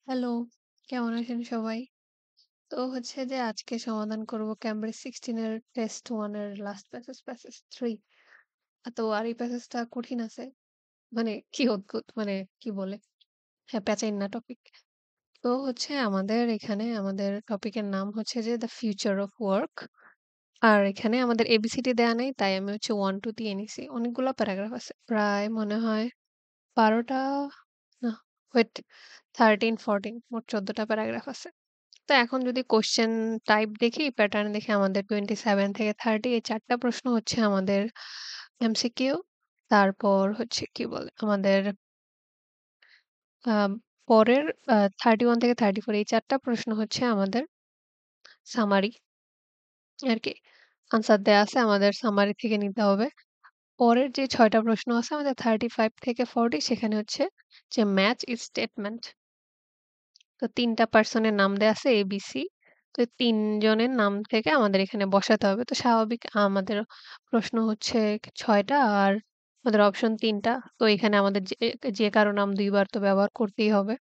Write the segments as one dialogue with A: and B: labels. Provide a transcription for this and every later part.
A: Hello, কেমন আছেন সবাই? তো হচ্ছে যে আজকে সমাধান করব ক্যামব্রিজ 16 এর টেস্ট 1 এর লাস্ট প্যাসেজ, প্যাসেজ 3। তো আর এই প্যাসেজটা কঠিন আছে। মানে কি অদ্ভুত মানে কি বলে? হ্যাঁ, প্যাচাইন না টপিক। তো হচ্ছে আমাদের এখানে আমাদের টপিকের নাম হচ্ছে যে দ্য ফিউচার অফ ওয়ার্ক। আর এখানে আমাদের এবিসিডি দেয়া নাই। তাই আমি হচ্ছে 1-2 দিয়ে নিছি। অনেকগুলা প্যারাগ্রাফ আছে। প্রায় মনে হয় ১২ টা না ওয়েট 13-14 মোট ১৪ টা প্যারাগ্রাফ আছে। তো এখন যদি কোয়েশ্চেন টাইপ দেখি, প্যাটার্ন দেখি আমাদের 27 থেকে 30 এই ৪ টা প্রশ্ন হচ্ছে আমাদের এমসিকিউ। তারপর হচ্ছে কি বলে আমাদের আম পরের 31 থেকে 34 এই ৪ টা প্রশ্ন হচ্ছে আমাদের সামারি আরকি। আনসার দেয়া আছে আমাদের সামারি থেকে নিতে হবে। পরের যে ৬ টা প্রশ্ন আছে আমাদের 35 থেকে 40 সেখানে হচ্ছে যে ম্যাচ ইজ স্টেটমেন্ট। তো ৩ টা পারসনের নাম দেয়া আছে এবিসি। তো ৩ জনের নাম থেকে আমাদের এখানে বসাতে হবে। তো স্বাভাবিক আমাদের প্রশ্ন হচ্ছে ৬ টা আর আমাদের অপশন ৩ টা। তো এখানে আমাদের যে কারো নাম ২ বার তো ব্যবহার করতেই হবে।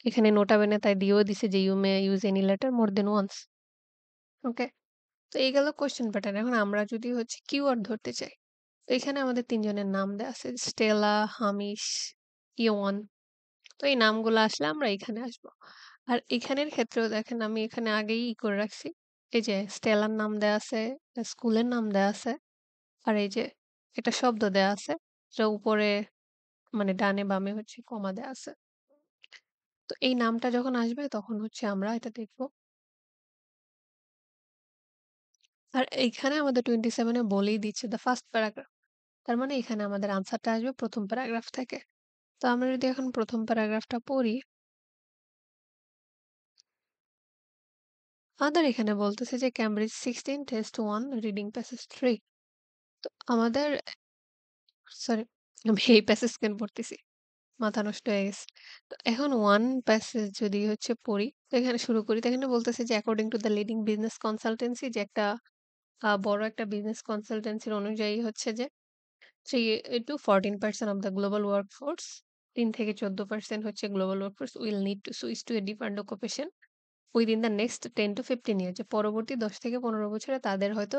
A: এখানে নোটা বেনে তাই দিয়েও দিছে যে, "you may use any letter more than once." Okay? তো এই গেল কোয়েশ্চেন প্যাটার্ন। এখন আমরা যদি হচ্ছে কিওয়ার্ড ধরতে চাই, তো এখানে আমাদের ৩ জনের নাম দেয়া আছে। Stella, Hamish, Ewan. তো এই নামগুলো আসলে আমরা এখানে আসবো। আর এখানের ক্ষেত্রেও দেখেন আমি এখানে আগেই করে রাখছি। এই যে স্টেলার নাম দেয়া আছে, স্কুলের নাম দেয়া আছে। আর এই যে একটা শব্দ দেয়া আছে। যেটা উপরে মানে ডানে বামে হচ্ছে কমা দেয়া আছে। তো এই নামটা যখন আসবে তখন হচ্ছে আমরা এটা দেখব। আর এইখানে আমাদের 27 এ বলেই দিচ্ছে দ্যা ফার্স্ট প্যারাগ্রাফ। তার মানে এখানে আমাদের আনসারটা আসবে ১ম প্যারাগ্রাফ থেকে। তো আমরা যদি এখন ১ম প্যারাগ্রাফটা পড়ি, আমাদের এখানে বলতেছে যে ক্যামব্রিজ 16 টেস্ট 1 রিডিং প্যাসেজ 3। তো আমাদের সরি আমি এই প্যাসেজ কেন পড়তেছি? মাথা নষ্ট হয়ে গেছে। তো এখন 1 প্যাসেজ যদি হচ্ছে পড়ি, তো এখানে শুরু করি। তো এখানে বলতেছে যে according to the leading business consultancy যে একটা বড় একটা বিজনেস কনসালটেন্সির অনুযায়ী হচ্ছে যে 3 to 14% of the global workforce ৩ থেকে 14% হচ্ছে global workforce will need to switch to a different occupation within the next 10 to 15 year যে পরবর্তী ১০ থেকে ১৫ বছরে তাদের হয়তো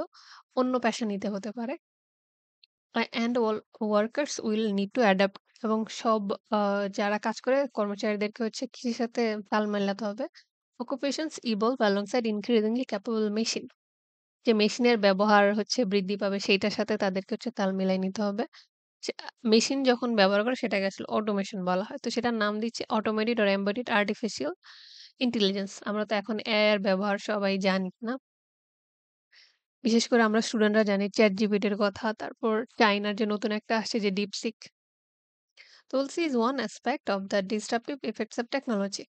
A: অন্য পেশা নিতে হতে পারে। And all workers will need to adapt এবং সব আ যারা কাজ করে কর্মচারীদেরকে হচ্ছে কৃষির সাথে তাল মেলাতে হবে। Occupations evolve alongside increasingly capable machine যে মেশিনের ব্যবহার হচ্ছে বৃদ্ধি পাবে সেইটার সাথে তাদেরকে হচ্ছে তাল মিলাই নিতে হবে। সে মেশিন যখন ব্যবহার করে সেটাকে আসলে অটোমেশন বলা হয়। তো সেটার নাম দিচ্ছে automated or embedded artificial intelligence. আমরা তো এখন এআই এর ব্যবহার সবাই জানি, না? বিশেষ করে আমরা স্টুডেন্টরা জানি ChatGPT এর কথা। তারপর চায়নার যে নতুন একটা আসছে যে DeepSeek। তো বলছি is one aspect of the disruptive effects of technology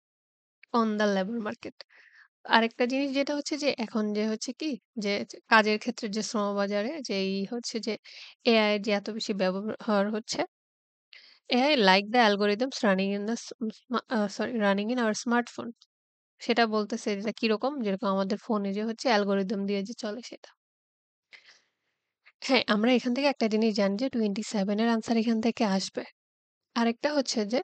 A: on the labor market. আরেকটা জিনিস যেটা হচ্ছে যে এখন যে হচ্ছে কি যে কাজের ক্ষেত্রে যে শ্রমবাজারে যে এই হচ্ছে যে এআই এর যে এত বেশি ব্যবহার হচ্ছে, AI like the algorithms running in the running in our smartphone. সেটা বলতেছে যেটা কিরকম? যেরকম আমাদের ফোনে যে হচ্ছে অ্যালগরিদম দিয়ে যে চলে সেটা। হ্যাঁ, আমরা এখান থেকে একটা জিনিস জানি যে 27 এর আনসার এখান থেকে আসবে। আরেকটা হচ্ছে যে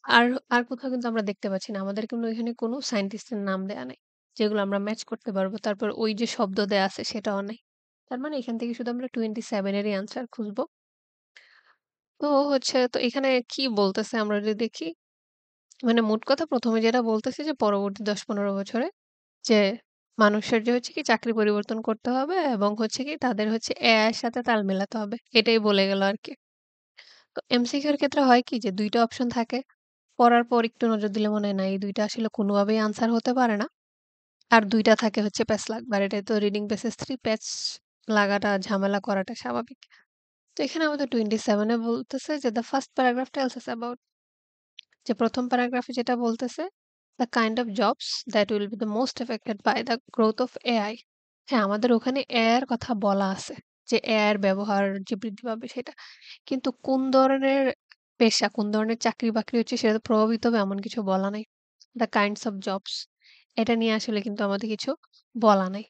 A: আর আর কোথাও কিন্তু আমরা দেখতে পাচ্ছি না। আমাদের কিন্তু এখানে কোনো সায়েন্টিস্টের নাম দেয়া নাই। যেগুলো আমরা ম্যাচ করতে পারবো। তারপর ওই যে শব্দ দেয়া আছে সেটাও নাই। তার মানে এখান থেকে শুধু আমরা 27 এরই আনসার খুঁজবো। তো হচ্ছে তো এখানে কি বলতেছে আমরা যদি দেখি, মানে মোট কথা ১ম এ যেটা বলতেছে যে পরবর্তী ১০-১৫ বছরে যে মানুষের যে হচ্ছে কি চাকরি পরিবর্তন করতে হবে এবং হচ্ছে কি তাদের হচ্ছে এআই এর সাথে তাল মেলাতে হবে। এটাই বলে গেল আরকি। তো এমসিকিউ এর ক্ষেত্রে হয় কি যে ২ টা অপশন থাকে। পড়ার পর একটু নজর দিলে মনে হয় না এই ২ টা আসলে কোনোভাবেই আনসার হতে পারে না। আর ২ টা থাকে হচ্ছে প্যাচ লাগবে। আর এটাই তো রিডিং প্যাসেজ 3 প্যাচ লাগাটা ঝামেলা করাটা স্বাভাবিক। তো এখানে আমাদের 27 এ বলতেছে যে the first paragraph tells us about যে ১ম প্যারাগ্রাফে যেটা বলতেছে the kind of jobs that will be the most affected by the growth of AI. হ্যাঁ, আমাদের ওখানে এআই এর কথা বলা আছে। যে এআই এর ব্যবহার যে বৃদ্ধি পাবে সেটা। কিন্তু কোন ধরনের পেশা, কোন ধরনের চাকরি-বাকরি হচ্ছে সেটা প্রভাবিত হবে এমন কিছু বলা নাই। দ্যা কাইন্ডস অফ জবস এটা নিয়ে আসলে কিন্তু আমাদের কিছু বলা নাই।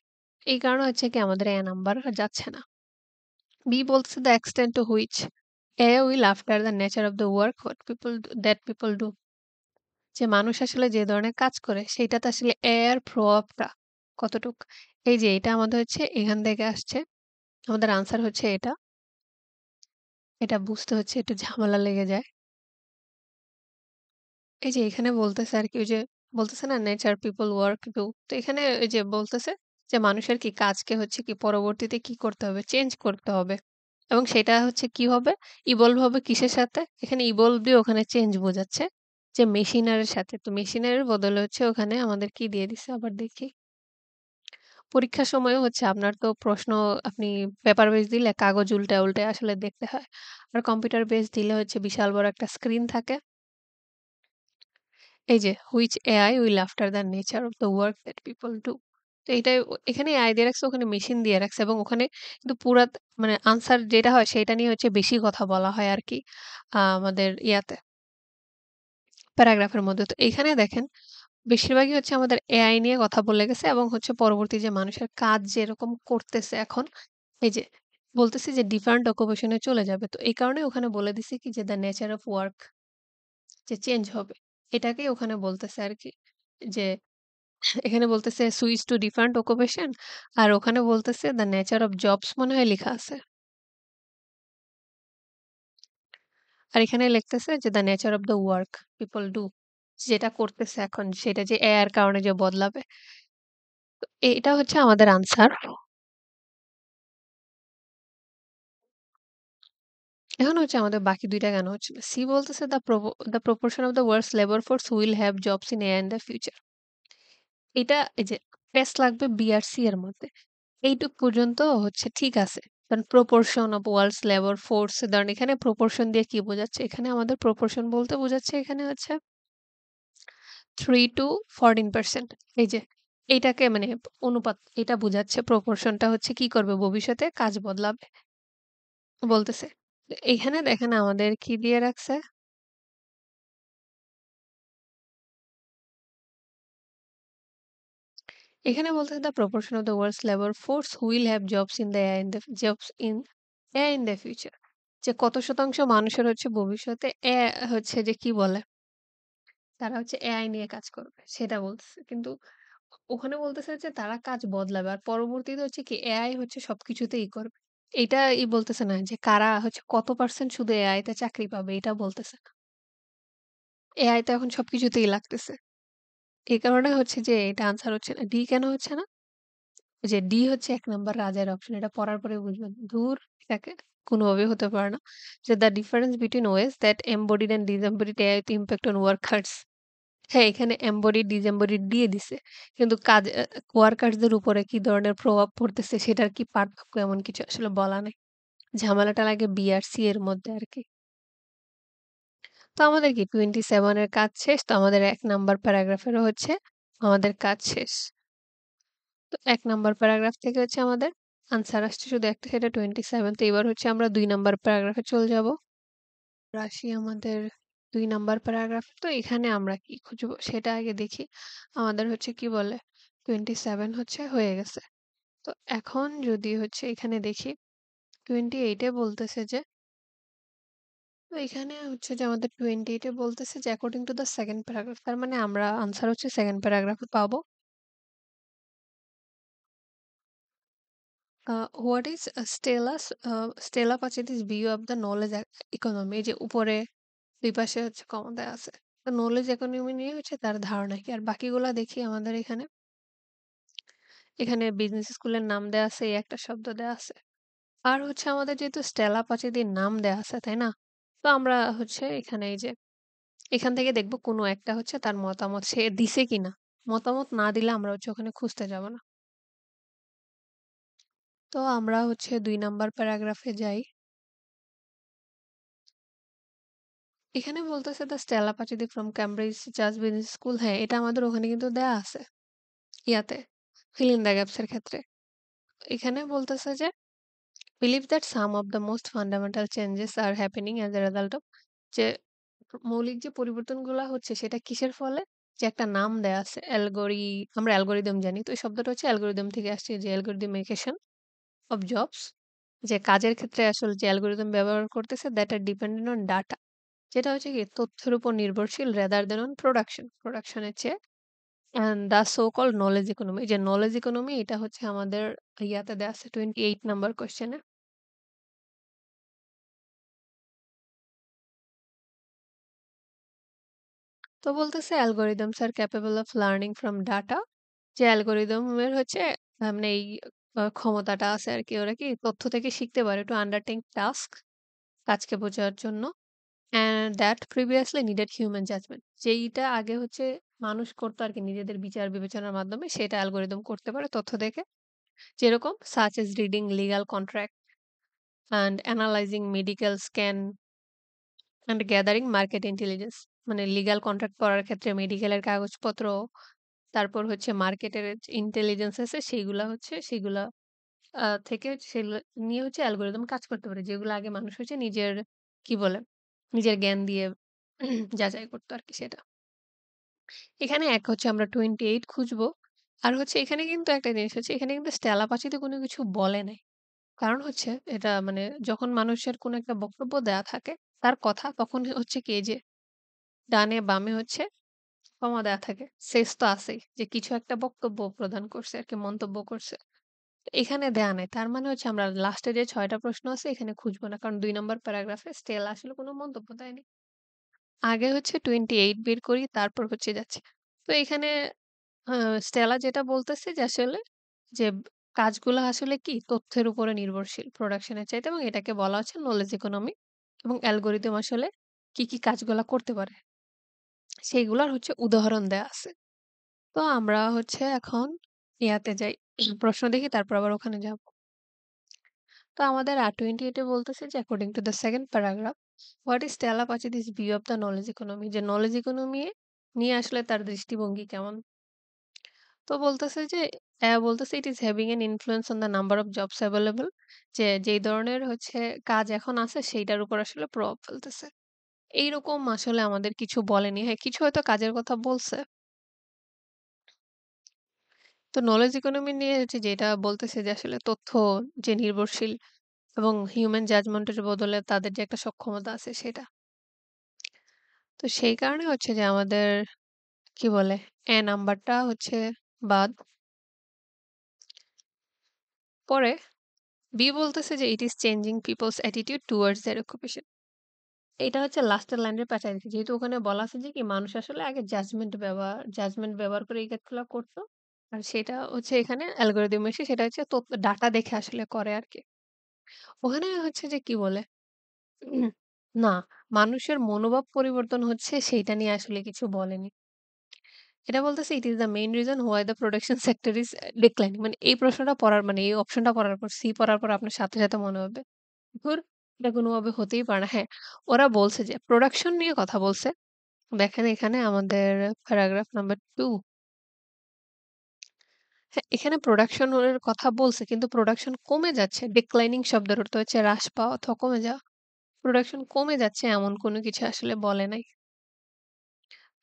A: এই কারণে হচ্ছে কি আমাদের এ নাম্বার যাচ্ছে না। বি বলতেছে the extent to which AI will after the nature of the work what people that people do. যে মানুষ আসলে যে ধরনের কাজ করে সেইটাতে আসলে এআই এর প্রভাবটা কতটুক? এই যে এটা আমাদের হচ্ছে এখান থেকে আসছে। আমাদের আনসার হচ্ছে এটা। এটা বুঝতে হচ্ছে একটু ঝামেলা লেগে যায়। এই যে এখানে বলতেছে আরকি ওই যে বলতেছে না নেচার পিপল ওয়ার্ক ডু। তো এখানে ওই যে বলতেছে যে মানুষের কি কাজকে হচ্ছে কি পরবর্তীতে কি করতে হবে? চেঞ্জ করতে হবে। এবং সেটা হচ্ছে কি হবে? ইভলভ হবে কিসের সাথে? এখানে ইভলভ দিয়ে ওখানে চেঞ্জ বোঝাচ্ছে যে মেশিনারির সাথে। তো মেশিনারির বদলে হচ্ছে ওখানে আমাদের কি দিয়ে দিছে আবার দেখি। পরীক্ষার সময়ও হচ্ছে আপনার তো প্রশ্ন আপনি পেপার বেস দিলে কাগজ উল্টায়, উল্টায় আসলে দেখতে হয়। আর কম্পিউটার বেস দিলে হচ্ছে বিশাল বড় একটা স্ক্রিন থাকে। এই যে which AI will after the nature of the work that people do। তো এটাই এখানে AI দিয়ে রাখছে, ওখানে মেশিন দিয়ে রাখছে এবং ওখানে কিন্তু পুরা মানে আনসার যেটা হয় সেটা নিয়ে হচ্ছে বেশি কথা বলা হয় আরকি। আমাদের ইয়াতে প্যারাগ্রাফের মধ্যে। তো এখানে দেখেন বেশিরভাগই হচ্ছে আমাদের এআই নিয়ে কথা বলে গেছে এবং হচ্ছে পরবর্তী যে মানুষের কাজ যেরকম করতেছে এখন, এই যে বলতেছি যে ডিফারেন্ট অকুপেশন এ চলে যাবে। তো এই কারণে ওখানে বলে দিছে কি যে, "দ্য নেচার অফ ওয়ার্ক" যে চেঞ্জ হবে। এটাকেই ওখানে বলতেছে আরকি। যে এখানে বলতেছে সুইচ টু ডিফারেন্ট অকুপেশন আর ওখানে বলতেছে দ্য নেচার অফ জবস মনে হয় লিখা আছে। আর এখানে লিখতেছে যে the nature of the work people do. যেটা করতেছে এখন সেটা যে এআই এর কারণে যে বদলাবে। এটা হচ্ছে আমাদের আনসার। এখন হচ্ছে আমাদের বাকি ২ টা কেন হচ্ছিল। সি বলতেছে the proportion of the world's labour force will have jobs in AI in the future. এটা এই যে টেস্ট লাগবে বি আর সি এর মধ্যে। এইটুক পর্যন্ত হচ্ছে ঠিক আছে। কারণ proportion of world's labour force ধরেন এখানে প্রপোর্শন দিয়ে কি বোঝাচ্ছে? এখানে আমাদের প্রপোর্শন বলতে বোঝাচ্ছে এখানে হচ্ছে 3 to 14% এই যে এইটাকে মানে অনুপাত এটা বোঝাচ্ছে প্রপোর্শনটা হচ্ছে কি করবে ভবিষ্যতে কাজ বদলাবে বলতেছে। তো এইখানে দেখেন আমাদের কি দিয়ে রাখছে? এখানে বলতেছে the proportion of the world's labour force will have jobs in the future যে কত শতাংশ মানুষের হচ্ছে ভবিষ্যতে হচ্ছে যে কি বলে তারা হচ্ছে এআই নিয়ে কাজ করবে সেটা বলতেছে কিন্তু ওখানে বলতেছে যে তারা কাজ বদলাবে আর পরবর্তীতে হচ্ছে কি এআই হচ্ছে সবকিছুতেই করবে এটা বলতেছে না যে কারা হচ্ছে কত পার্সেন্ট শুধু এআই তে চাকরি পাবে এটা বলতেছে না এআই তো এখন সবকিছুতেই লাগতেছে এই কারণে হচ্ছে যে এটা আনসার হচ্ছে না ডি কেন হচ্ছে না ওই যে ডি হচ্ছে ১ নাম্বার রাজের অপশন। এটা পড়ার পরে বুঝবেন। ধুর! এটাকে কোনোভাবেই হতে পারে না। যে the difference between ways that embodied and disembodied AI to impact on workers. হ্যাঁ, এখানে এমবডিড, ডিসএমবডিড দিয়ে দিছে। কিন্তু কাজ ওয়ার্কার্স দের উপরে কি ধরনের প্রভাব পড়তেছে সেটার কি পার্থক্য এমন কিছু আসলে বলা নাই। ঝামেলাটা লাগে বি আর সি এর মধ্যে আরকি। তো আমাদের কি 27 এর কাজ শেষ। তো আমাদের ১ নাম্বার প্যারাগ্রাফেরও হচ্ছে আমাদের কাজ শেষ। তো ১ নাম্বার প্যারাগ্রাফ থেকে হচ্ছে আমাদের আনসার আসছে শুধু একটা সেটা 27 তো এবার হচ্ছে আমরা ২ নাম্বার প্যারাগ্রাফে চলে যাব। আসি আমাদের ২ নাম্বার প্যারাগ্রাফে। তো এখানে আমরা কি খুঁজবো সেটা আগে দেখি। আমাদের হচ্ছে কি বলে 27 হচ্ছে হয়ে গেছে। তো এখন যদি হচ্ছে এখানে দেখি 28 এ বলতেছে যে তো এখানে হচ্ছে যে আমাদের 28 এ বলতেছে যে according to the second paragraph তার মানে আমরা আনসার হচ্ছে সেকেন্ড প্যারাগ্রাফে পাবো। What is Stella Pachitis view of the knowledge economy এই যে উপরে দুই পাশে হচ্ছে কমা দেয়া আছে। তো নলেজ ইকোনমি নিয়ে হচ্ছে তার ধারণা কি? আর বাকিগুলা দেখি আমাদের এখানে। এখানে বিজনেস স্কুলের নাম দেয়া আছে, এই একটা শব্দ দেয়া আছে। আর হচ্ছে আমাদের যেহেতু স্টেলা পাচিতির নাম দেয়া আছে, তাই না? তো আমরা হচ্ছে এখানে এই যে এখান থেকে দেখব কোনো একটা হচ্ছে তার মতামত সে দিছে কিনা। মতামত না দিলে আমরা হচ্ছে ওখানে খুঁজতে যাব না। তো আমরা হচ্ছে ২ নাম্বার প্যারাগ্রাফে যাই। এখানে বলতেছে দ্য স্টেলা পাচিতি ফ্রম ক্যামব্রিজ জাজ বিজনেস স্কুল হ্যাঁ, এটা আমাদের ওখানে কিন্তু দেয়া আছে। ইয়াতে fill in the gaps এর ক্ষেত্রে। এখানে বলতেছে যে believe that some of the most fundamental changes are happening as a result of যে মৌলিক যে পরিবর্তনগুলা হচ্ছে সেটা কিসের ফলে? যে একটা নাম দেয়া আছে আমরা অ্যালগরিদম জানি। তো এই শব্দটা হচ্ছে অ্যালগরিদম থেকে আসছে যে অ্যালগরিদমিকেশন অফ জবস যে কাজের ক্ষেত্রে আসলে যে অ্যালগরিদম ব্যবহার করতেছে that are dependent on data যেটা হচ্ছে কি তথ্যের উপর নির্ভরশীল rather than on production. Production এর চেয়ে and the so called knowledge economy. এই যে knowledge economy এটা হচ্ছে আমাদের ইয়াতে দেয়া আছে 28 নাম্বার কোয়েশ্চেনে। তো বলতেছে algorithms are capable of learning from data. যে অ্যালগরিদমের হচ্ছে মানে এই ক্ষমতাটা আছে আরকি। ওরা কি তথ্য থেকে শিখতে পারে to undertake task কাজকে বোঝার জন্য। And that previously needed human judgement. যেইটা আগে হচ্ছে মানুষ করতো আরকি নিজেদের বিচার বিবেচনার মাধ্যমে সেটা অ্যালগরিদম করতে পারে তথ্য দেখে। যেরকম such as reading legal contract and analyzing medical scan and gathering market intelligence. মানে লিগ্যাল কন্ট্রাক্ট পড়ার ক্ষেত্রে মেডিকেলের কাগজপত্র, তারপর হচ্ছে মার্কেটের ইন্টেলিজেন্স আছে সেগুলা থেকে সেগুলো নিয়ে হচ্ছে অ্যালগরিদম কাজ করতে পারে। যেগুলো আগে মানুষ হচ্ছে নিজের কি বলে? নিজের জ্ঞান দিয়ে যাচাই করতো আরকি সেটা। এখানে এক হচ্ছে আমরা 28 খুঁজবো। আর হচ্ছে এখানে কিন্তু একটা জিনিস হচ্ছে এখানে কিন্তু স্টেলা পাচিতে কোনো কিছু বলে নাই। কারণ হচ্ছে এটা মানে যখন মানুষের কোনো একটা বক্তব্য দেয়া থাকে, তার কথা তখন হচ্ছে কি এই যে ডানে বামে হচ্ছে কমা দেয়া থাকে। সেজ তো আছেই যে কিছু একটা বক্তব্য প্রদান করছে আরকি মন্তব্য করছে। এখানে দেয়া নাই। তার মানে হচ্ছে আমরা লাস্টে যে ৬ টা প্রশ্ন আছে এখানে খুঁজবো না। কারণ ২ নম্বর প্যারাগ্রাফে স্টেলা আসলে কোনো মন্তব্য দেয়নি। আগে হচ্ছে 28 বের করি তারপর হচ্ছে যাচ্ছি। তো এখানে আ স্টেলা যেটা বলতেছে যে আসলে যে কাজগুলা আসলে কি তথ্যের উপরে নির্ভরশীল প্রোডাকশন এর চাইতে এবং এটাকে বলা হচ্ছে নলেজ ইকোনমি এবং অ্যালগরিদম আসলে কি কাজগুলা করতে পারে সেইগুলার হচ্ছে উদাহরণ দেয়া আছে। তো আমরা হচ্ছে এখন ইয়াতে যাই। প্রশ্ন দেখি তারপর আবার ওখানে যাব। তো আমাদের 28 এ বলতেছে যে according to the second paragraph what is tell up this view of the knowledge economy যে নলেজ ইকোনমি নিয়ে আসলে তার দৃষ্টিভঙ্গি কেমন। তো বলতেছে যে বলতেছে it is having an influence on the number of jobs available যে যেই ধরনের হচ্ছে কাজ এখন আছে সেইটার উপর আসলে প্রভাব ফেলতেছে। এইরকম আসলে আমাদের কিছু বলেনি। হ্যাঁ, কিছু হয়তো কাজের কথা বলছে। তো নলেজ ইকোনমি নিয়ে হচ্ছে যেটা বলতেছে যে আসলে তথ্য যে নির্ভরশীল এবং হিউম্যান জাজমেন্টের বদলে তাদের যে একটা সক্ষমতা আছে সেটা। তো সেই কারণে হচ্ছে যে আমাদের কি বলে নাম্বারটা হচ্ছে বাদ। পরে বি বলতেছে যে ইট ইস changing people's attitude towards their occupation. এটা হচ্ছে লাস্টের লাইনের প্যাঁচায় দিচ্ছে। যেহেতু ওখানে বলা আছে যে কি মানুষ আসলে আগে জাজমেন্ট ব্যবহার করে এই কাজগুলা করত। আর সেটা হচ্ছে এখানে অ্যালগরিদম এসে সেটা হচ্ছে ডাটা দেখে আসলে করে আরকি। ওখানে হচ্ছে যে কি বলে উম, না, মানুষের মনোভাব পরিবর্তন হচ্ছে সেইটা নিয়ে আসলে কিছু বলেনি। এটা বলতেছে it is the main reason why the production sector is declining. মানে এই প্রশ্নটা পড়ার মানে এই অপশনটা পড়ার পর সি পড়ার পর আপনার সাথে মনে হবে, ধুর এটা কোনোভাবে হতেই পারে না। হ্যাঁ, ওরা বলছে যে প্রোডাকশন নিয়ে কথা বলছে। দেখেন এখানে আমাদের প্যারাগ্রাফ নাম্বার 2 হ্যাঁ, এখানে প্রোডাকশন এর কথা বলছে কিন্তু প্রোডাকশন কমে যাচ্ছে। ডিক্লাইনিং শব্দের অর্থ হচ্ছে হ্রাস পাওয়া অথবা কমে যাওয়া। প্রোডাকশন কমে যাচ্ছে এমন কোনো কিছু আসলে বলে নাই।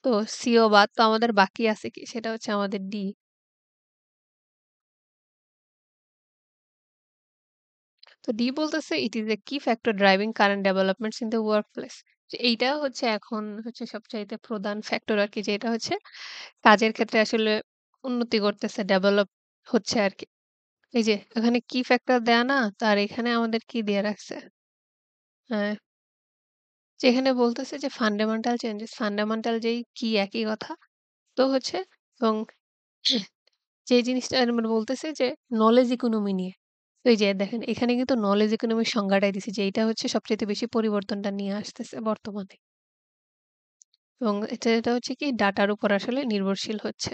A: তো সিও বাদ তো আমাদের বাকি আছে কি? সেটা হচ্ছে আমাদের ডি। তো ডি বলতেছে ইট ইস এ কি factor driving current developments in the workplace. যে এইটা হচ্ছে এখন হচ্ছে সবচাইতে প্রধান ফ্যাক্টর আরকি যেটা হচ্ছে কাজের ক্ষেত্রে আসলে উন্নতি করতেছে, ডেভেলপ হচ্ছে আরকি। এই যে এখানে কি ফ্যাক্টর দেয়া না? তার এখানে আমাদের কি দিয়ে রাখছে? হ্যাঁ, যেখানে বলতেছে যে ফান্ডামেন্টাল চেঞ্জেস, ফান্ডামেন্টাল যেই কি একই কথা। তো হচ্ছে এবং যে জিনিসটা মানে বলতেছে যে নলেজ ইকোনমি নিয়ে। তো এই যে দেখেন এখানে কিন্তু নলেজ ইকোনমির সংজ্ঞাটাই দিছে যে এইটা হচ্ছে সবচাইতে বেশি পরিবর্তনটা নিয়ে আসতেছে বর্তমানে। এবং এটা হচ্ছে কি ডাটার উপর আসলে নির্ভরশীল হচ্ছে।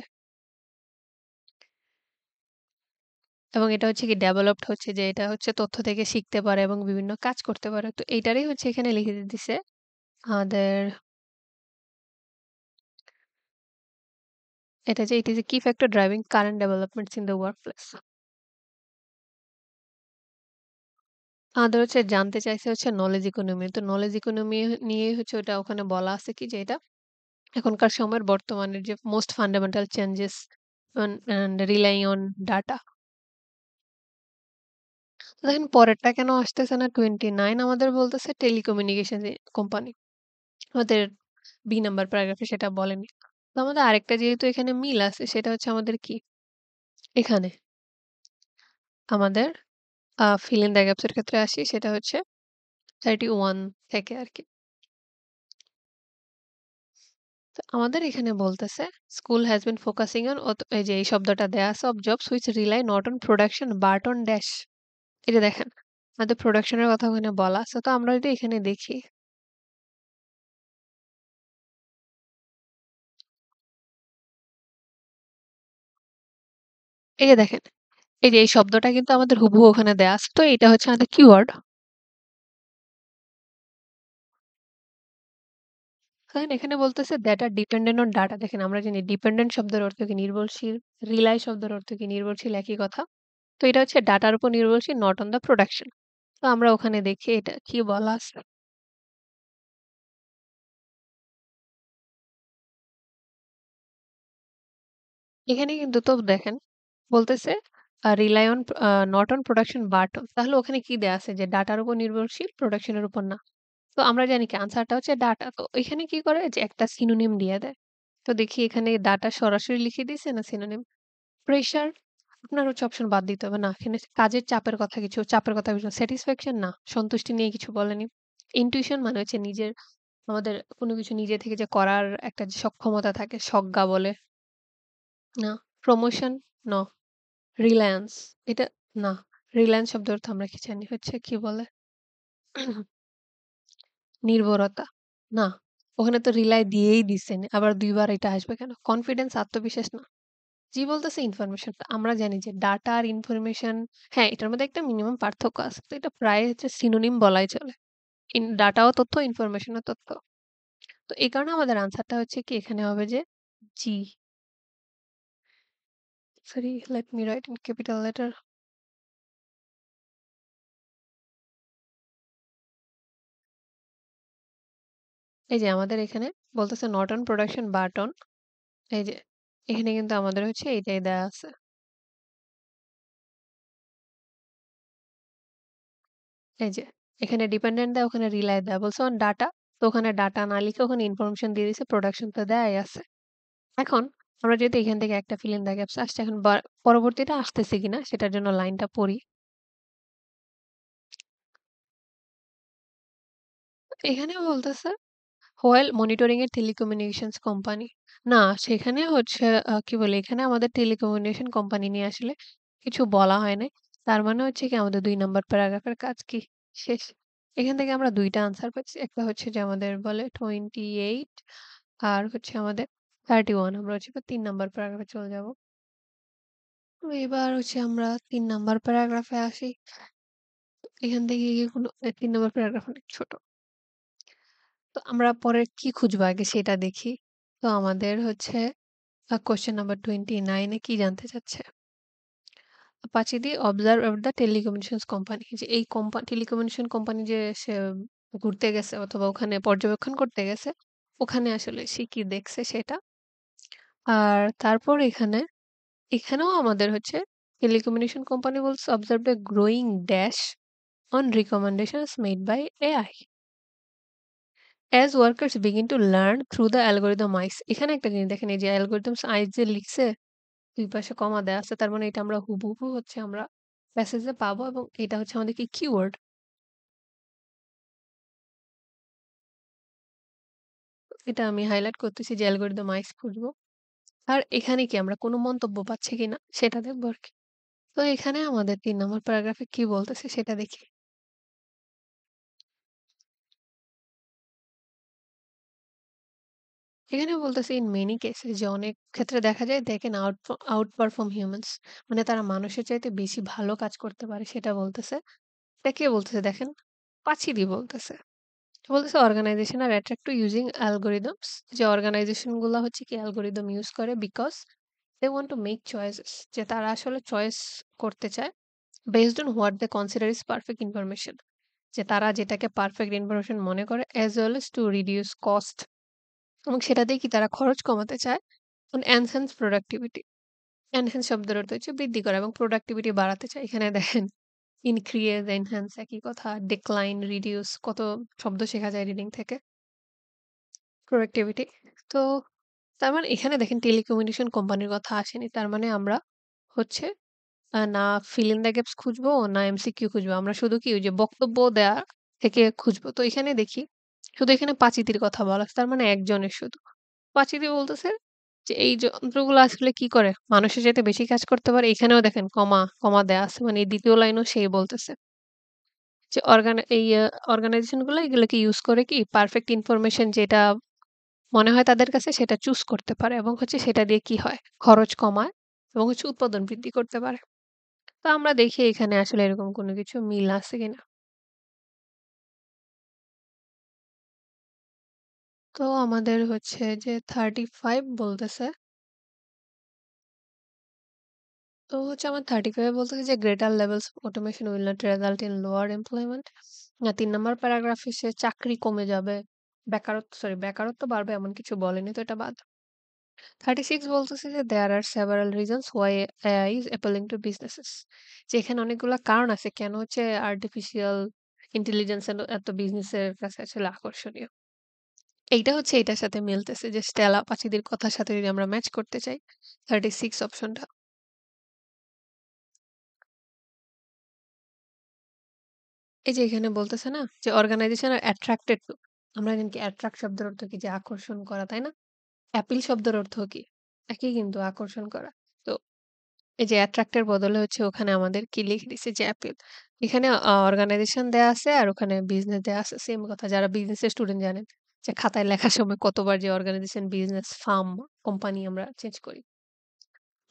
A: এবং এটা হচ্ছে কি ডেভেলপড হচ্ছে যে এটা হচ্ছে তথ্য থেকে শিখতে পারে এবং বিভিন্ন কাজ করতে পারে। তো এইটারই হচ্ছে এখানে লিখে দিছে আমাদের এটা যে ইট ইস এ কি factor driving current developments in the workplace. আমাদের হচ্ছে জানতে চাইছে হচ্ছে নলেজ ইকোনমি। তো নলেজ ইকোনমি নিয়েই হচ্ছে ওটা ওখানে বলা আছে কি যে এটা এখনকার সময়ের বর্তমানের যে most fundamental changes and relying on data. দেখেন পরেরটা কেন আসতেছে না 29 আমাদের বলতেছে টেলিকমিউনিকেশন কোম্পানি। আমাদের বি নাম্বার প্যারাগ্রাফে সেটা বলেনি। তো আমাদের আরেকটা যেহেতু এখানে মিল আছে সেটা হচ্ছে আমাদের কি? এখানে আমাদের fill in the gaps এর ক্ষেত্রে আসি সেটা হচ্ছে 31 থেকে আরকি। তো আমাদের এখানে বলতেছে school has been focusing on এই যে এই শব্দটা দেয়া আছে of jobs which rely not on production but on dash. এই যে দেখেন আমাদের প্রোডাকশনের কথা ওখানে বলা আছে। তো আমরা যদি এখানে দেখি, এই যে দেখেন, এই যে এই শব্দটা কিন্তু আমাদের হুবহু ওখানে দেয়া আছে। তো এটা হচ্ছে আমাদের কিওয়ার্ড। কারণ এখানে বলতেছে that are dependent on data. দেখেন আমরা জানি ডিপেন্ডেন্ট শব্দের অর্থ কি নির্ভরশীল, রিলাই শব্দের অর্থ কি নির্ভরশীল একই কথা। তো এটা হচ্ছে ডাটার উপর নির্ভরশীল নট অন দ্য প্রোডাকশন। তো আমরা ওখানে দেখি এটা কি বলা আছে। এখানে কিন্তু তো দেখেন বলতেছে rely on not on production but on. তাহলে ওখানে কি দেয়া আছে যে ডাটার উপর নির্ভরশীল প্রোডাকশনের উপর না। তো আমরা জানি কি আনসারটা হচ্ছে ডাটা। তো এখানে কি করে যে একটা সিনোনিম দিয়ে দেয়। তো দেখি এখানে ডাটা সরাসরি লিখে দিয়েছে না সিনোনিম। প্রেশার আপনার হচ্ছে অপশন বাদ দিতে হবে। না, এখানে কাজের চাপের কথা কিছু স্যাটিসফ্যাকশন না, সন্তুষ্টি নিয়ে কিছু বলেনি। ইনটিউশন মানে হচ্ছে আমাদের কোনো কিছু নিজে থেকে যে করার একটা যে সক্ষমতা থাকে, সজ্ঞা বলে। না। প্রমোশন? ন। রিলায়েন্স? এটা না। রিলায়েন্স শব্দের অর্থ আমরা কি জানি? হচ্ছে কি বলে? নির্ভরতা? না। ওখানে তো রিলাই দিয়েই দিছে। আবার ২ বার এটা আসবে কেন? কনফিডেন্স, আত্মবিশ্বাস না। জি বলতেছে ইনফরমেশন। আমরা জানি যে ডাটা আর ইনফরমেশন, হ্যাঁ, এটার মধ্যে একটা মিনিমাম পার্থক্য আছে। তো এটা প্রায় হচ্ছে সিনোনিম বলাই চলে। ডাটাও তথ্য, ইনফরমেশনও তথ্য। তো এই কারণে আমাদের আনসারটা হচ্ছে কি এখানে হবে যে G. Sorry, let me write in capital letter. এই যে আমাদের এখানে বলতেছে not on production but on, এই যে এখানে কিন্তু আমাদের হচ্ছে এইটাই দেয়া আছে। এই যে এখানে ডিপেন্ডেন্ট দেয়, ওখানে রিলাই দেয়। বলছে অন ডাটা, তো ওখানে ডাটা না লিখে ওখানে ইনফরমেশন দিয়ে দিছে, প্রোডাকশন তো দেয়াই আছে। এখন আমরা যেহেতু এখান থেকে একটা fill in the gaps আসছে, এখন পরবর্তীটা আসতেছে কিনা সেটার জন্য লাইনটা পড়ি। এখানে বলতেছে হোয়েল মনিটরিং এর টেলিকমিউনিকেশনস কোম্পানি। না, সেখানে হচ্ছে কি বলে এখানে আমাদের টেলিকমিউনিকেশন কোম্পানি নিয়ে আসলে কিছু বলা হয় নাই। তার মানে হচ্ছে কি আমাদের ২ নাম্বার প্যারাগ্রাফের কাজ কি? শেষ। এখান থেকে আমরা ২ টা আনসার পাচ্ছি। একটা হচ্ছে যে আমাদের বলে 28 আর হচ্ছে আমাদের 31। আমরা হচ্ছে এবার ৩ নাম্বার প্যারাগ্রাফে চলে যাব। তো এবার হচ্ছে আমরা ৩ নাম্বার প্যারাগ্রাফে আসি। এখান থেকে কি কোনো ৩ নাম্বার প্যারাগ্রাফ অনেক ছোট। তো আমরা পরে কি খুঁজবো আগে সেটা দেখি। তো আমাদের হচ্ছে কোয়েশ্চেন নাম্বার 29 এ কি জানতে চাচ্ছে? পাঁচেদি observe at the telecommunications company, যে এই টেলিকমিউনিকেশন কোম্পানি যে সে ঘুরতে গেছে অথবা ওখানে পর্যবেক্ষণ করতে গেছে, ওখানে আসলে সে কি দেখছে সেটা। আর তারপর এখানেও আমাদের হচ্ছে টেলিকমিউনিকেশন কোম্পানি বলছে observe the growing dash on recommendations made by AI as workers begin to learn through the algorithm আইস। এখানে একটা জিনিস দেখেন, এই যে অ্যালগরিদমস আইস যে লিখছে, ২ পাশে কমা দেয়া আছে। তার মানে এটা আমরা হুবহু হচ্ছে আমরা প্যাসেজে পাবো এবং এটা হচ্ছে আমাদের কি কিওয়ার্ড। এটা আমি হাইলাইট করতেছি যে অ্যালগরিদম আইস খুঁজবো। আর এখানে কি আমরা কোনো মন্তব্য পাচ্ছি কিনা সেটা দেখবো আরকি। তো এখানে আমাদের ৩ নম্বর প্যারাগ্রাফে কি বলতেছে সেটা দেখি। এখানে বলতেছে ইন মেনি কেসেস, যে অনেক ক্ষেত্রে দেখা যায় they can outperform humans, মানে তারা মানুষের চাইতে বেশি ভালো কাজ করতে পারে সেটা বলতেছে। এটা কে বলতেছে দেখেন? পাচিরি বলতেছে। বলতেছে organisation are attract to using algorithms, যে অর্গানাইজেশন গুলা হচ্ছে কি অ্যালগরিদম ইউজ করে because they want to make choices, যে তারা আসলে চয়েস করতে চায় based on what they consider is perfect information, যে তারা যেটাকে পারফেক্ট ইনফরমেশন মনে করে as well as to reduce cost, এবং সেটা দিয়ে কি তারা খরচ কমাতে চায়। এনহ্যান্স প্রোডাক্টিভিটি, এনহ্যান্স শব্দের অর্থ হচ্ছে বৃদ্ধি করা এবং প্রোডাক্টিভিটি বাড়াতে চায়। এখানে দেখেন ইনক্রিজ, এনহ্যান্স একই কথা, ডিক্লাইন, রিডিউস, কত শব্দ শেখা যায় রিডিং থেকে। প্রোডাক্টিভিটি। তো তার মানে এখানে দেখেন টেলিকমিউনিকেশন কোম্পানির কথা আসেনি। তার মানে আমরা হচ্ছে না fill in the gaps খুঁজবো, না এমসিকিউ খুঁজবো। আমরা শুধু কি ওই যে বক্তব্য দেওয়া থেকে খুঁজবো। তো এখানে দেখি শুধু এখানে পাচিতির কথা বলা আছে। তার মানে একজনের শুধু। পাচিতি বলতেছে যে এই যন্ত্রগুলো আসলে কি করে? মানুষের চাইতে বেশি কাজ করতে পারে। এখানেও দেখেন কমা দেয়া আছে। মানে এই ২য় লাইনেও সেই বলতেছে। যে অর্গানাইজেশন গুলো এগুলোকে ইউস করে কি পারফেক্ট ইনফরমেশন যেটা মনে হয় তাদের কাছে সেটা চুজ করতে পারে এবং হচ্ছে সেটা দিয়ে কি হয়? খরচ কমায় এবং হচ্ছে উৎপাদন বৃদ্ধি করতে পারে। তো আমরা দেখি এখানে আসলে এরকম কোনো কিছু মিল আছে কিনা। তো আমাদের হচ্ছে যে 35 বলতেছে। তো হচ্ছে আমার 35 এ বলতেছে যে greater levels of automation will not result in lower employment. ৩ number প্যারাগ্রাফে সে চাকরি কমে যাবে। বেকারত্ব বাড়বে এমন কিছু বলেনি তো এটা বাদ। 36 বলতেছে যে there are several reasons why AI is appealing to businesses. যে এখানে অনেকগুলা কারণ আছে কেন হচ্ছে আর্টিফিশিয়াল ইন্টেলিজেন্স এত বিজনেসের কাছে আসলে আকর্ষণীয়। এইটা হচ্ছে এইটার সাথে মিলতেছে যে স্টেলা পাখিদের কথার সাথে যদি আমরা ম্যাচ করতে চাই 36 অপশনটা। এই যে এখানে বলতেছে না যে অর্গানাইজেশন আর অ্যাট্রাক্টেড টু। আমরা জানি কি অ্যাট্রাক্ট শব্দের অর্থ কি যে আকর্ষণ করা, তাই না? অ্যাপিল শব্দের অর্থ কি? একই কিন্তু আকর্ষণ করা। তো এই যে অ্যাট্রাক্ট এর বদলে হচ্ছে ওখানে আমাদের কি লিখে দিছে যে অ্যাপিল। এখানে অর্গানাইজেশন দেয়া আছে আর ওখানে বিজনেস দেয়া আছে। সেম কথা যারা বিজনেসের স্টুডেন্ট জানেন যে খাতায় লেখার সময় কতবার যে অর্গানাইজেশন, বিজনেস, ফার্ম, কোম্পানি আমরা চেঞ্জ করি।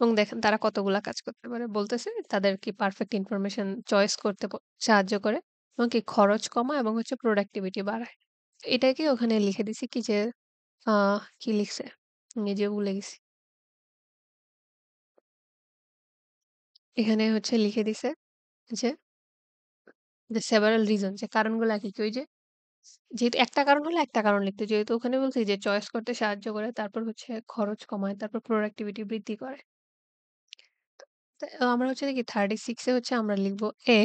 A: এবং দেখেন তারা কতগুলা কাজ করতে পারে। বলতেছে তাদের কি পারফেক্ট ইনফরমেশন চয়েস করতে সাহায্য করে এবং কি খরচ কমায় এবং হচ্ছে প্রোডাক্টিভিটি বাড়ায়। এটাকে ওখানে লিখে দিছি কি যে কি লিখছে? নিজেও ভুলে গেছি। এখানে হচ্ছে লিখে দিছে যে সেভারাল রিজন যে কারণগুলা কি, কি ওই যে যেহেতু একটা কারণ হলে একটা কারণ লিখতে। যেহেতু ওখানে বলছি যে চয়েস করতে সাহায্য করে, তারপর হচ্ছে খরচ কমায়, তারপর প্রোডাক্টিভিটি বৃদ্ধি করে। তো আমরা হচ্ছে দেখি 36 এ হচ্ছে আমরা লিখব এ।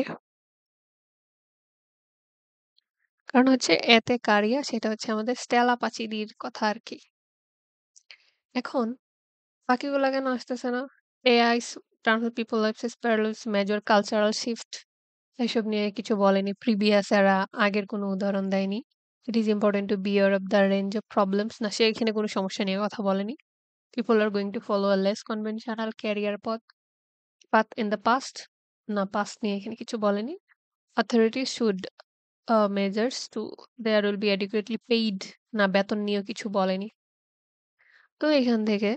A: কারণ হচ্ছে এতে কারিয়া সেটা হচ্ছে আমাদের স্টেলা পাচিরির কথা আরকি। এখন বাকিগুলা কেন আসতেছে না? AI transform people lives parallels major cultural shift এসব নিয়ে কিছু বলেনি। প্রিভিয়াস এরা আগের কোনো উদাহরণ দেয়নি। It is important to be aware of the range of problems না সে এখানে কোনো সমস্যা নিয়ে কথা বলেনি। People are going to follow a less conventional career path in the past না পাস্ট নিয়ে এখানে কিছু বলেনি। Authorities should measures to there will be adequately paid না বেতন নিয়েও কিছু বলেনি। তো এখান থেকে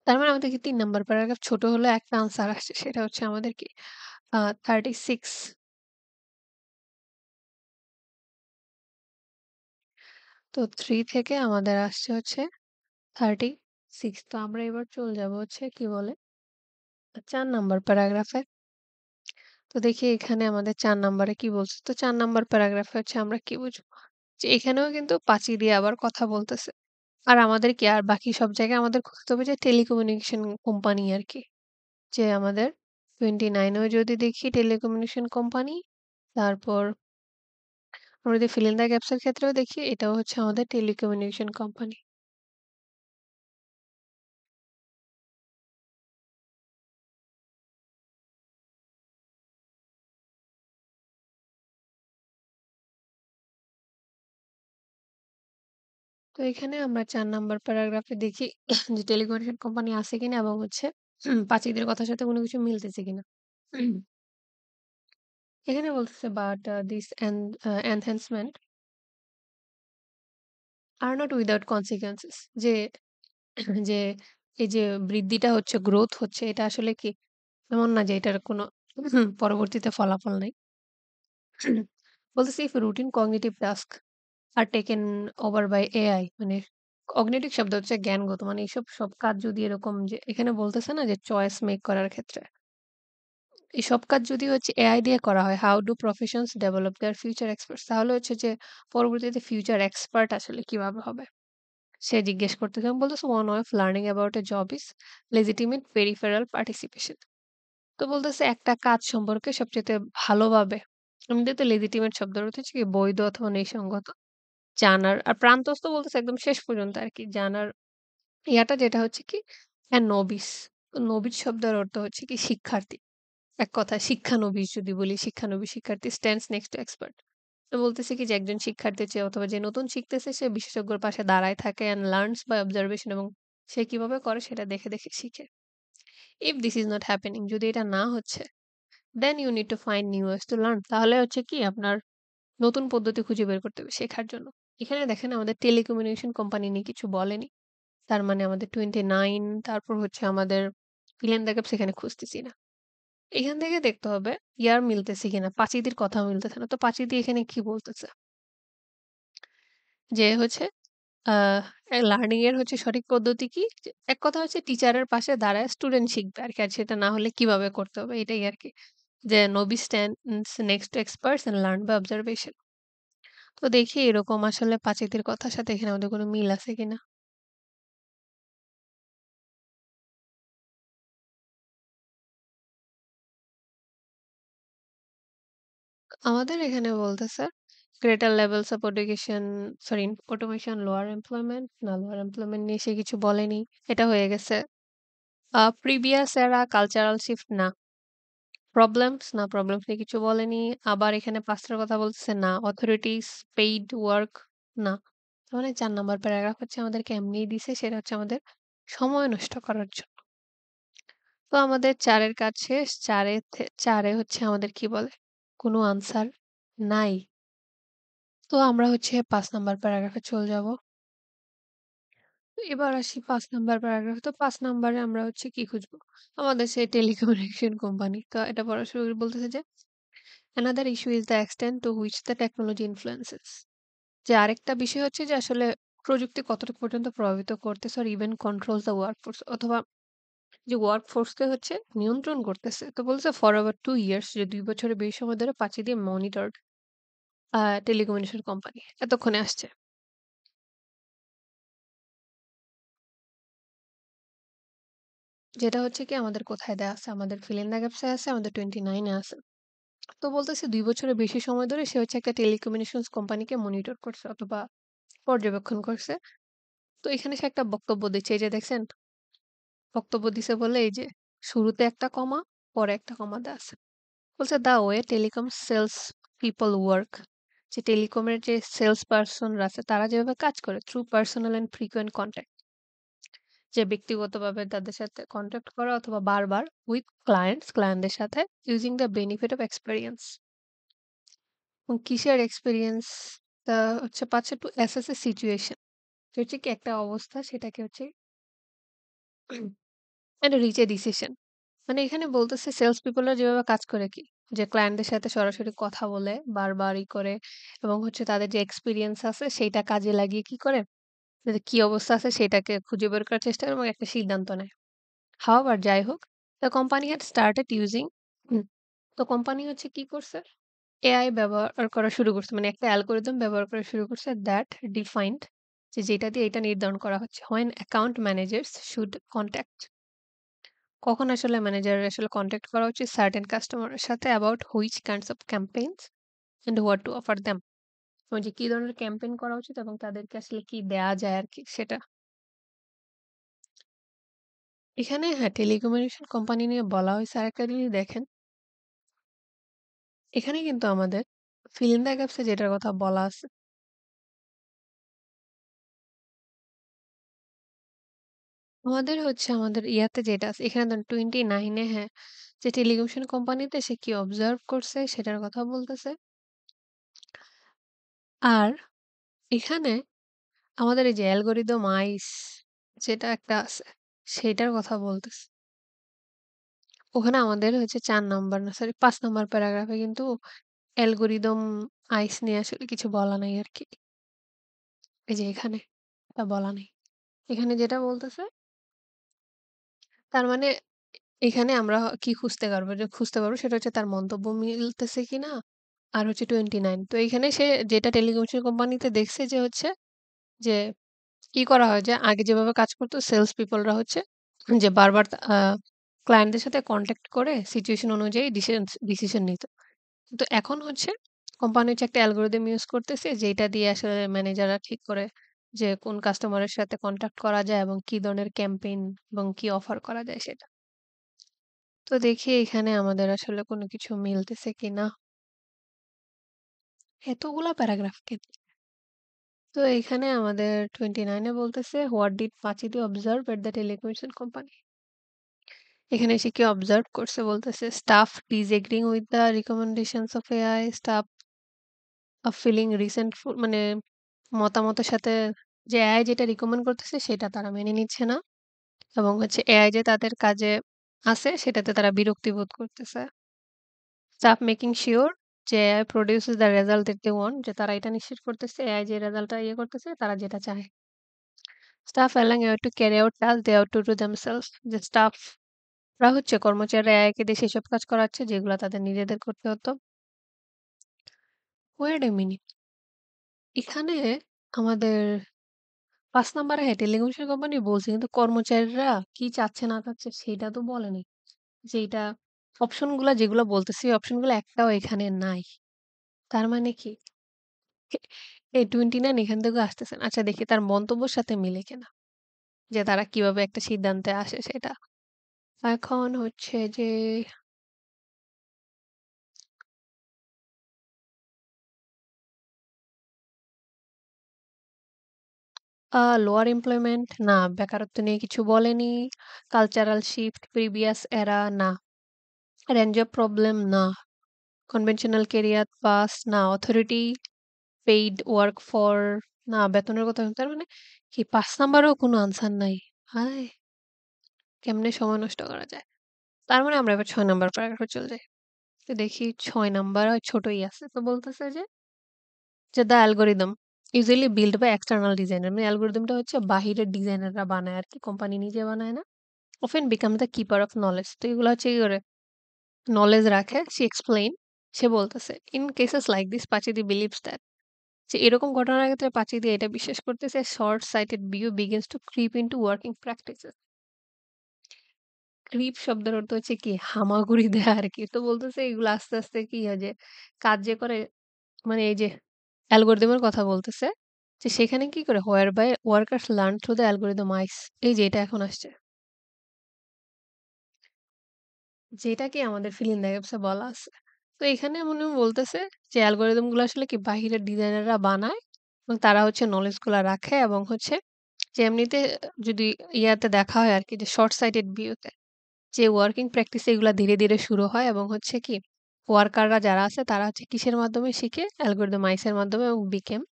A: তার মানে আমাদের কি ৩ নাম্বার প্যারাগ্রাফ ছোট হলে একটা আনসার আসছে সেটা হচ্ছে আমাদের কি 36। তো 3 থেকে আমাদের আসছে হচ্ছে 36। তো আমরা এবার চলে যাব হচ্ছে কি বলে ৪ নাম্বার প্যারাগ্রাফে। তো দেখি এখানে আমাদের ৪ নাম্বারে কি বলছে। তো ৪ নাম্বার প্যারাগ্রাফে হচ্ছে আমরা কি বুঝবো? যে এখানেও কিন্তু পাঁচি দিয়ে আবার কথা বলতেছে। আর আমাদের কি আর বাকি সব জায়গায় আমাদের খুঁজতে হবে যে টেলিকমিউনিকেশন কোম্পানি আরকি। যে আমাদের 29 এও যদি দেখি টেলিকমিউনিকেশন কোম্পানি, তারপর আমরা যদি fill in the gaps এর ক্ষেত্রেও দেখি এটাও হচ্ছে আমাদের টেলিকমিউনিকেশন কোম্পানি। তো এখানে আমরা ৪ নাম্বার প্যারাগ্রাফে দেখি যে টেলিকমিউনিকেশন কোম্পানি আছে কিনা এবং হচ্ছে পাচিদের কথার সাথে কোনো কিছু মিলতেছে কিনা। এখানে বলতেছে but this enhancement are not without consequences যে যে এই যে বৃদ্ধিটা হচ্ছে গ্রোথ হচ্ছে এটা আসলে কি এমন না যে এটার কোনো পরবর্তীতে ফলাফল নাই। বলতেছে if routine cognitive task are taken over by AI মানে কগনিটিভ শব্দ হচ্ছে জ্ঞানগত মানে এইসব সব কাজ যদি এরকম যে এখানে বলতেছে না যে চয়েস মেক করার ক্ষেত্রে এসব কাজ যদি হচ্ছে এআই দিয়ে করা হয় how do professions develop there future experts তাহলে হচ্ছে যে পরবর্তীতে ফিউচার এক্সপার্ট আসলে কিভাবে হবে সে জিজ্ঞেস করতেছে এবং বলতেছে one way of learning about a job is legitimate peripheral participation. তো বলতেছে একটা কাজ সম্পর্কে সবচেয়ে ভালোভাবে এমনিতে তো লেজিটিমেট শব্দের অর্থ হচ্ছে কি বৈধ অথবা নিঃসঙ্গত। জানার আর প্রান্তস্থ বলতেছে একদম শেষ পর্যন্ত আরকি। জানার ইয়াটা যেটা হচ্ছে কি নোবিস। নোবিস শব্দের অর্থ হচ্ছে কি শিক্ষার্থী। এক কথায় শিক্ষানবিশ যদি বলি, শিক্ষানবিশ শিক্ষার্থী স্ট্যান্ডস নেক্সট টু এক্সপার্ট। তো বলতেছে কি যে একজন শিক্ষার্থী চেয়ে অথবা যে নতুন শিখতেছে সে বিশেষজ্ঞর পাশে দাঁড়ায় থাকে অ্যান্ড লার্নস বাই অবজারভেশন এবং সে কিভাবে করে সেটা দেখে, দেখে শিখে। If this is not happening যদি এটা না হচ্ছে, then you need to find new ways to learn তাহলে হচ্ছে কি আপনার নতুন পদ্ধতি খুঁজে বের করতে হবে শেখার জন্য। এখানে দেখেন আমাদের টেলিকমিউনিকেশন কোম্পানি নিয়ে কিছু বলেনি। তার মানে আমাদের 29 তারপর হচ্ছে আমাদের ফিল ইন দ্য গ্যাপস এখানে খুঁজতেছি না। এখান থেকে দেখতে হবে ইয়ার মিলতেছে কিনা, পাঁচিদির কথা মিলতেছে না। তো পাঁচিদি এখানে কি বলতেছে? যে হচ্ছে আ লার্নিং এর হচ্ছে সঠিক পদ্ধতি কি? যে এক কথা হচ্ছে টিচারের পাশে দাঁড়ায় স্টুডেন্ট শিখবে আরকি। আর সেটা না হলে কিভাবে করতে হবে এটাই আরকি। যে newbie stands next to experts and learn by observation. তো দেখি এরকম আসলে পাঁচিতির কথার সাথে এখানে আমাদের কোনো মিল আছে কিনা। আমাদের এখানে বলতেছে greater levels of automation sorry automation lower employment না lower employment নিয়ে সে কিছু বলেনি। এটা হয়ে গেছে। previous era cultural shift না। প্রবলেমস না প্রবলেমস নিয়ে কিছু বলেনি। আবার এখানে ৫ টার কথা বলতেছে না। authorities paid work না। তার মানে ৪ নাম্বার প্যারাগ্রাফ হচ্ছে আমাদেরকে এমনিই দিছে সেটা হচ্ছে আমাদের সময় নষ্ট করার জন্য। তো আমাদের ৪ এর কাজ শেষ। ৪ এ হচ্ছে আমাদের কি বলে? কোনো আনসার নাই। তো আমরা হচ্ছে ৫ নাম্বার প্যারাগ্রাফে চলে যাব। এবার আসি ৫ নাম্বার প্যারাগ্রাফ। তো ৫ নাম্বারে আমরা হচ্ছে কি খুঁজবো? আমাদের সেই টেলিকমিউনিকেশন কোম্পানি। তো এটা পড়া শুরু করে বলতেছে যে, "Another issue is the extent to which the technology influences" যে আরেকটা বিষয় হচ্ছে যে আসলে প্রযুক্তি কতটুকু পর্যন্ত প্রভাবিত করতেছে or even controls the workforce অথবা যে ওয়ার্কফোর্সকে হচ্ছে নিয়ন্ত্রণ করতেছে। তো বলছে, "For over 2 years" যে ২ বছরের বেশি সময় ধরে ৫ দিয়ে monitored টেলিকমিউনিকেশন কোম্পানি। এতক্ষণে আসছে। যেটা হচ্ছে কি আমাদের কোথায় দেয়া আছে? আমাদের fill in the gaps এ আছে, আমাদের 29 এ আছে। তো বলতেছে ২ বছরের বেশি সময় ধরে সে হচ্ছে একটা টেলিকমিউনিকেশনস কোম্পানিকে মনিটর করছে অথবা পর্যবেক্ষণ করছে। তো এখানে সে একটা বক্তব্য দিচ্ছে। এই যে দেখছেন? বক্তব্য দিছে বলে এই যে শুরুতে একটা কমা, পরে একটা কমা দেয়া আছে। বলছে, "the way telecom sales people work" যে টেলিকমের যে সেলস পারসনরা আছে তারা যেভাবে কাজ করে through personal and frequent contact যে ব্যক্তিগতভাবে তাদের সাথে কনট্যাক্ট করা অথবা বারবার উইথ ক্লায়েন্টদের সাথে using the benefit of experience এবং কিসের এক্সপেরিয়েন্স তা হচ্ছে পাচ্ছে টু অ্যাসেস এ সিচুয়েশন হচ্ছে কি একটা অবস্থা সেটাকে হচ্ছে এন্ড রিচ এ ডিসিশন মানে এখানে বলতেছে সেলস পিপলরা যেভাবে কাজ করে কি যে ক্লায়েন্টদের সাথে সরাসরি কথা বলে বারবার করে এবং হচ্ছে তাদের যে এক্সপিরিয়েন্স আছে সেইটা কাজে লাগিয়ে কি করে যে কি অবস্থা আছে সেটাকে খুঁজে বের করার চেষ্টা করে এবং একটা সিদ্ধান্ত নেয় হাওয়ার যাই হোক the company had started using তো কোম্পানি হচ্ছে কি করছে এআই ব্যবহার করা শুরু করছে। মানে একটা অ্যালগরিদম ব্যবহার করা শুরু করছে দ্যাট ডিফাইন্ড যে যেটা দিয়ে এটা নির্ধারণ করা হচ্ছে when account managers should contact কখন আসলে ম্যানেজার আসলে কনট্যাক্ট করা উচিত সার্টেন কাস্টমারের সাথে about which kinds of campaigns and what to offer them ওই যে কি ধরনের ক্যাম্পেইন করা উচিত এবং তাদেরকে আসলে কি দেয়া যায় আর কি সেটা এখানে হ্যাঁ টেলিকমিউনিকেশন কোম্পানি নিয়ে বলা হয়েছে আরেকটা জিনিস দেখেন এখানে কিন্তু আমাদের ফিল ইন দ্য গ্যাপসে যেটার কথা বলা আছে আমাদের হচ্ছে আমাদের ইয়াতে যেটা আছে এখানে ধরেন 29 এ হ্যাঁ, যে টেলিকমিউনিকেশন কোম্পানিতে সে কি অবজার্ভ করছে সেটার কথা বলতেছে। আর এখানে আমাদের এই যে অ্যালগরিদম আইস যেটা একটা আছে সেটার কথা বলতেছে। ওখানে আমাদের হচ্ছে ৪ নাম্বার না সরি ৫ নাম্বার প্যারাগ্রাফে কিন্তু অ্যালগরিদম আইস নিয়ে আসলে কিছু বলা নাই আরকি। এই যে এখানে এটা বলা নেই। এখানে যেটা বলতেছে তার মানে এখানে আমরা কি খুঁজতে পারবো সেটা হচ্ছে তার মন্তব্য মিলতেছে কিনা আর হচ্ছে 29 তো এখানে সে যেটা টেলিকমিউনিকেশন কোম্পানিতে দেখছে যে হচ্ছে যে কি করা হয় যে আগে যেভাবে কাজ করতো সেলস পিপলরা হচ্ছে যে বারবার ক্লায়েন্টদের সাথে কনট্যাক্ট করে সিচুয়েশন অনুযায়ী ডিসিশন নিত। কিন্তু এখন হচ্ছে কোম্পানি হচ্ছে একটা অ্যালগরিদম ইউজ করতেছে যেটা দিয়ে আসলে ম্যানেজাররা ঠিক করে যে কোন কাস্টমারের সাথে কনট্যাক্ট করা যায় এবং কি ধরনের ক্যাম্পেইন এবং কি অফার করা যায় সেটা। তো দেখি এখানে আমাদের আসলে কোনো কিছু মিলতেছে কিনা। এতগুলা প্যারাগ্রাফ কেন? তো এখানে আমাদের 29 এ বলতেছে হোয়াট ডিড পাচিতি observe at the telecommunication company. এখানে এসে কি অবজার্ভ করছে বলতেছে staff disagreeing with the recommendations of AI, staff feeling resent মানে মতামতের সাথে যে এআই যেটা রিকমেন্ড করতেছে সেটা তারা মেনে নিচ্ছে না এবং হচ্ছে এআই যে তাদের কাজে আছে সেটাতে তারা বিরক্তি বোধ করতেছে। স্টাফ মেকিং শিওর যে AI produces the result that they want, যে তারা এটা নিশ্চিত করতেছে এআই যে রেজাল্টটা করতেছে তারা যেটা চায়। Staff along AI to carry out task they have to do themselves, যে স্টাফরা হচ্ছে কর্মচারীরা এআইকে দিয়ে সেসব কাজ করাচ্ছে যেগুলো তাদের নিজেদের করতে হতো। ওয়েট এ মিনিট, এখানে আমাদের ৫ নাম্বারে হ্যাঁ, টেলিকমিউনিকেশন কোম্পানি বলছে কিন্তু কর্মচারীরা কি চাচ্ছে না চাচ্ছে সেটা তো বলেনি। যে এইটা অপশনগুলা যেগুলা বলতেছে এই অপশনগুলো একটাও এখানে নাই। তার মানে কি? এই 29 এখান থেকেও আসতেছে না। আচ্ছা দেখি তার মন্তব্যের সাথে মিলে কিনা। যে তারা কিভাবে একটা সিদ্ধান্তে আসে সেটা। এখন হচ্ছে যে লোয়ার এমপ্লয়মেন্ট না, বেকারত্ব নিয়ে কিছু বলেনি। কালচারাল শিফট, প্রিভিয়াস এরা না। রেঞ্জ অফ প্রবলেম না। কনভেনশনাল ক্যারিয়ার পাস না। অথরিটি পেইড ওয়ার্ক ফর না। বেতনের কথা তার মানে কি ৫ নাম্বারেও কোনো আনসার নাই। হায়! কেমনে সময় নষ্ট করা যায়। তার মানে আমরা এবার ৬ নাম্বার প্যারাগ্রাফে চলে যাই। তো দেখি ৬ নাম্বার ছোটই আছে। তো বলতেছে যে the algorithm usually build by external designer, মানে অ্যালগরিদমটা হচ্ছে বাহিরের ডিজাইনাররা বানায় আরকি। কোম্পানি নিজে বানায় না। Often become the keeper of knowledge. তো এগুলো হচ্ছে কি করে নলেজ রাখে। শি এক্সপ্লেইন, সে বলতেছে ইন কেসেস লাইক দিস পাচিদি বিলিভস দ্যাট, যে এরকম ঘটনার ক্ষেত্রে পাচিদি এটা বিশ্বাস করতেছে short sighted view begins to creep into working practices. Creep শব্দের অর্থ হচ্ছে কি হামাগুড়ি দেয়া আরকি। তো বলতেছে এগুলো আস্তে, আস্তে কি হয় যে কাজ যে করে, মানে এই যে অ্যালগরিদম এর কথা বলতেছে যে সেখানে কি করে whereby workers learn through the algorithm eyes. এই যে এটা এখন আসছে। যেটাকে আমাদের ফিল ইন দ্য গ্যাপস এ বলা আছে। তো এখানে মনে হয় বলতেছে যে অ্যালগরিদম গুলো আসলে কি বাহিরের ডিজাইনাররা বানায় এবং তারা হচ্ছে নলেজ গুলা রাখে এবং হচ্ছে যে এমনিতে যদি ইয়াতে দেখা হয় আরকি যে শর্ট সাইটেড ভিউতে যে ওয়ার্কিং প্র্যাকটিস এগুলা ধীরে, ধীরে শুরু হয় এবং হচ্ছে কি ওয়ার্কাররা যারা আছে তারা হচ্ছে কিসের মাধ্যমে শিখে? অ্যালগরিদম আইসের মাধ্যমে এবং became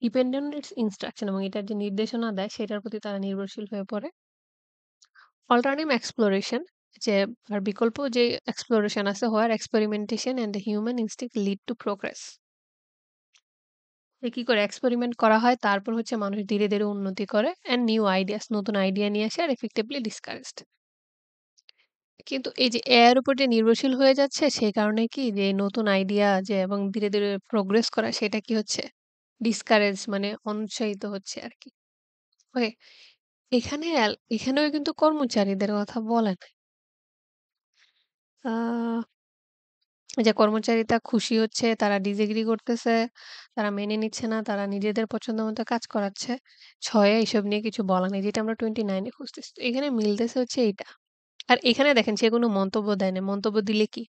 A: dependent on it's instruction, এবং এটার যে নির্দেশনা দেয় সেটার প্রতি তারা নির্ভরশীল হয়ে পড়ে। অল্টারনেটিভ এক্সপ্লোরেশন, যে আর বিকল্প যে এক্সপ্লোরেশন আছে where experimentation and the human instinct lead to progress. যে কি করে এক্সপেরিমেন্ট করা হয় তারপর হচ্ছে মানুষ ধীরে, ধীরে উন্নতি করে অ্যান্ড নিউ আইডিয়াস নতুন আইডিয়া নিয়ে আসে আর effectively discouraged। কিন্তু এই যে এআই এর উপর যে নির্ভরশীল হয়ে যাচ্ছে সেই কারণে কি যে এই নতুন আইডিয়া যে এবং ধীরে, ধীরে প্রোগ্রেস করা সেটা কি হচ্ছে ডিসকারেজ, মানে অনুৎসাহিত হচ্ছে আরকি। ওকে, এখানেও কিন্তু কর্মচারীদের কথা বলে নাই। আ যে কর্মচারীরা খুশি হচ্ছে, তারা ডিসএগ্রি করতেছে, তারা মেনে নিচ্ছে না, তারা নিজেদের পছন্দ মতো কাজ করাচ্ছে। ৬ এ এসব নিয়ে কিছু বলা নেই। যেটা আমরা 29 এ খুঁজতেছি। তো এখানে মিলতেছে হচ্ছে এইটা। আর এখানে দেখেন সে কোনো মন্তব্য দেয় নাই। মন্তব্য দিলে কি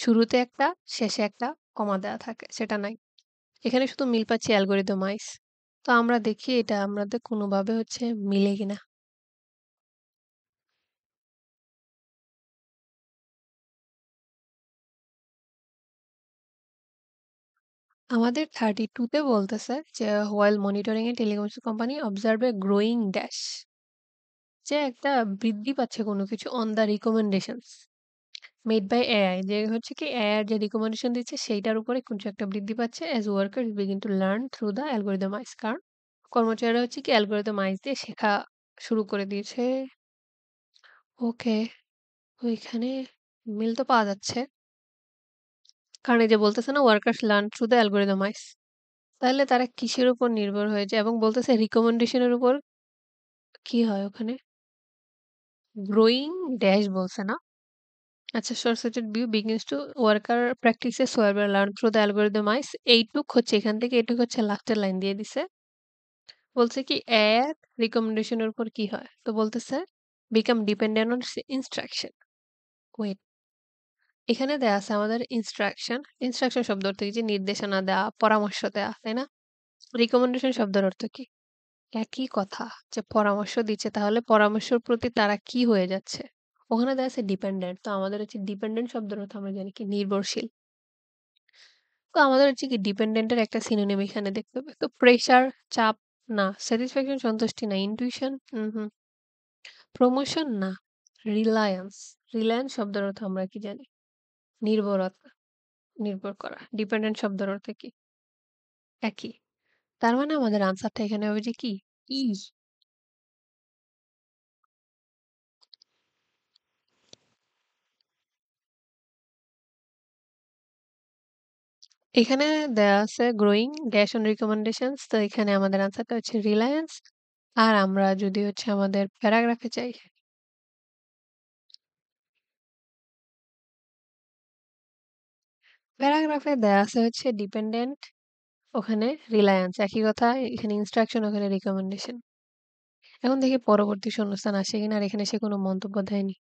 A: শুরুতে একটা, শেষে একটা কমা দেয়া থাকে। সেটা নাই। এখানে শুধু মিল পাচ্ছি অ্যালগরিদম আইস। তো আমরা দেখি এটা আমাদের কোনোভাবে হচ্ছে মিলে কিনা। আমাদের 32 তে বলতেছে যে while monitoring a telecommunication company observe a growing dash, যে একটা বৃদ্ধি পাচ্ছে কোনো কিছু on the recommendations made by AI, যে হচ্ছে কি AI এর যে রিকমেন্ডেশন দিচ্ছে সেইটার উপরে কিছু একটা বৃদ্ধি পাচ্ছে as workers begin to learn through the algorithm eyes, কারণ কর্মচারীরা হচ্ছে কি অ্যালগরিদম আইস দিয়ে শেখা শুরু করে দিয়েছে। ওকে, ওইখানে মিল তো পাওয়া যাচ্ছে। কারণ এই যে বলতেছে না workers learn through the algorithm eyes, তাহলে তারা কিসের উপর নির্ভর হয়েছে এবং বলতেছে রিকমেন্ডেশন এর উপর কি হয় ওখানে? গ্রোইং ড্যাশ বলছে না? আচ্ছা, short sighted view begins to worker practices were learned through the algorithm eyes এইটুক হচ্ছে এখান থেকে এইটুক হচ্ছে লাস্টের লাইন দিয়ে দিছে। বলছে কি এক রিকমেন্ডেশন এর উপর কি হয়? তো বলতেছে become dependent on instruction. Wait এখানে দেয়া আছে আমাদের ইনস্ট্রাকশন। ইনস্ট্রাকশন শব্দ অর্থ কি? যে নির্দেশনা দেওয়া, পরামর্শ দেয়া, তাই না? রিকমেন্ডেশন শব্দের অর্থ কি? একই কথা যে পরামর্শ দিচ্ছে তাহলে পরামর্শের প্রতি তারা কি হয়ে যাচ্ছে? ওখানে দেয়া আছে ডিপেন্ডেন্ট। তো আমাদের হচ্ছে ডিপেন্ডেন্ট শব্দের অর্থ আমরা জানি কি নির্ভরশীল। তো আমাদের হচ্ছে কি ডিপেন্ডেন্ট এর একটা সিনোনিম এখানে দেখতে হবে। তো প্রেশার, চাপ না, স্যাটিসফ্যাকশন সন্তুষ্টি না, ইনটিউশন প্রমোশন না, রিলায়ান্স। রিলায়েন্স শব্দের অর্থ আমরা কি জানি? নির্ভরতা, নির্ভর করা। ডিপেন্ডেন্ট শব্দের অর্থ কি? একই। তার মানে আমাদের আনসারটা এখানে হবে যে কি? ই। এখানে দেয়া আছে গ্রোইং ড্যাশ অন রিকমেন্ডেশনস তো এখানে আমাদের আনসারটা হচ্ছে রিলায়েন্স। আর আমরা যদি হচ্ছে আমাদের প্যারাগ্রাফে যাই, প্যারাগ্রাফে দেয়া আছে হচ্ছে ডিপেন্ডেন্ট, ওখানে রিলায়েন্স একই কথা, এখানে ইনস্ট্রাকশন, ওখানে রিকমেন্ডেশন। এখন দেখি পরবর্তী শূন্যস্থান আসে কিনা আর এখানে সে কোনো মন্তব্য দেয়নি।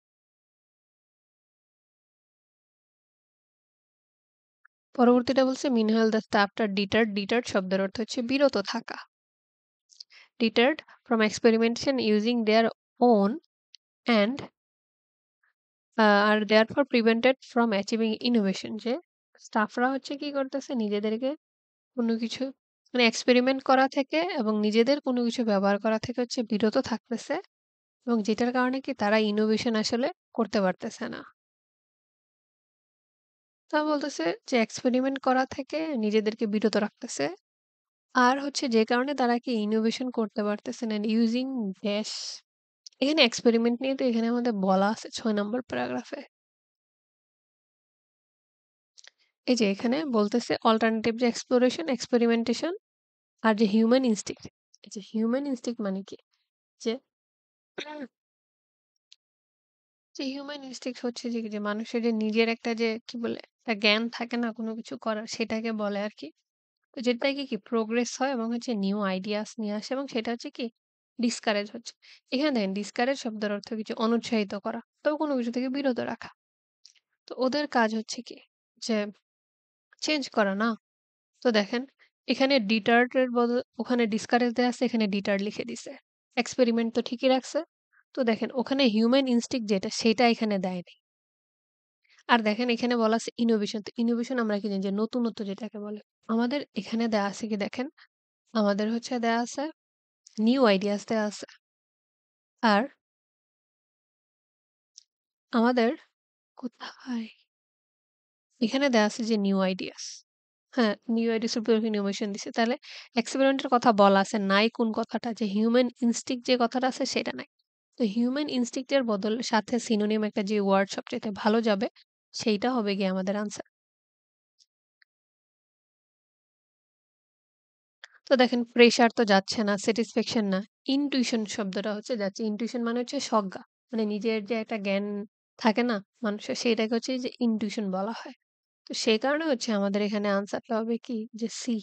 A: পরবর্তীটা বলছে মিনহাল দ্য আফটার ডিটার্ড, ডিটার্ড শব্দের অর্থ হচ্ছে বিরত থাকা। Deterred from experimentation using their own and are therefore prevented from achieving innovation যে স্টাফরা হচ্ছে কি করতেছে নিজেদেরকে কোনো কিছু মানে এক্সপেরিমেন্ট করা থেকে এবং নিজেদের কোনো কিছু ব্যবহার করা থেকে হচ্ছে বিরত থাকতেছে এবং যেটার কারণে কি তারা ইনোভেশন আসলে করতে পারতেছে না। তা বলতেছে যে এক্সপেরিমেন্ট করা থেকে নিজেদেরকে বিরত রাখতেছে। আর হচ্ছে যে কারণে তারা কি ইনোভেশন করতে পারতেছে না ইউজিং ড্যাশ। এখানে এক্সপেরিমেন্ট নিয়ে তো এখানে আমাদের বলা আছে ৬ নম্বর প্যারাগ্রাফে। এই যে এখানে বলতেছে অল্টারনেটিভ যে এক্সপ্লোরেশন, এক্সপেরিমেন্টেশন আর যে হিউম্যান ইনস্টিংক্ট। এই যে হিউম্যান ইনস্টিংক্ট মানে কি? যে যে হিউম্যান ইনস্টিংক্ট হচ্ছে যে মানুষের যে নিজের একটা যে কি বলে একটা জ্ঞান থাকে না কোনো কিছু করার সেটাকে বলে আরকি। তো যেটা কি প্রোগ্রেস হয় এবং হচ্ছে নিউ আইডিয়াস নিয়ে আসে এবং সেটা হচ্ছে কি ডিসকারেজ হচ্ছে। এখানে দেখেন ডিসকারেজ শব্দের অর্থ কিছু অনুৎসাহিত করা। তবে কোনো কিছু থেকে বিরত রাখা। তো ওদের কাজ হচ্ছে কি? যে চেঞ্জ করা না? তো দেখেন এখানে ডিটার্ড এর ওখানে ডিসকারেজ দেয়া আছে, এখানে ডিটার্ড লিখে দিছে। এক্সপেরিমেন্ট তো ঠিকই রাখছে। তো দেখেন ওখানে হিউম্যান ইনস্টিংক্ট যেটা সেটা এখানে দেয়নি। আর দেখেন এখানে বলা আছে ইনোভেশন। তো ইনোভেশন আমরা কি জানি যে নতুনত্ব যেটাকে বলে। আমাদের এখানে দেয়া আছে কি দেখেন, আমাদের হচ্ছে দেয়া আছে নিউ আইডিয়াস দেয়া আছে। আর আমাদের কোথায়? এখানে দেয়া আছে যে নিউ আইডিয়াস। হ্যাঁ, নিউ আইডিয়াস এর উপর ইনোভেশন দিছে। তাহলে এক্সপেরিমেন্টের কথা বলা আছে, নাই কোন কথাটা যে হিউম্যান ইনস্টিংক্ট যে কথাটা আছে সেটা নাই। তো হিউম্যান ইনস্টিংক্ট এর বদলে সাথে সিনোনিম একটা যে ওয়ার্ড সবচাইতে ভালো যাবে সেইটা হবে গিয়ে আমাদের আনসার। তো দেখেন প্রেশার তো যাচ্ছে না, স্যাটিসফ্যাকশন না। ইনটুইশন শব্দটা হচ্ছে যাচ্ছে। ইনটুইশন মানে হচ্ছে স্বজ্ঞা। মানে নিজের যে একটা জ্ঞান থাকে না মানুষের সেটাকে হচ্ছে যে ইনটুইশন বলা হয়। তো সেই কারণে হচ্ছে আমাদের এখানে আনসারটা হবে কি যে সি।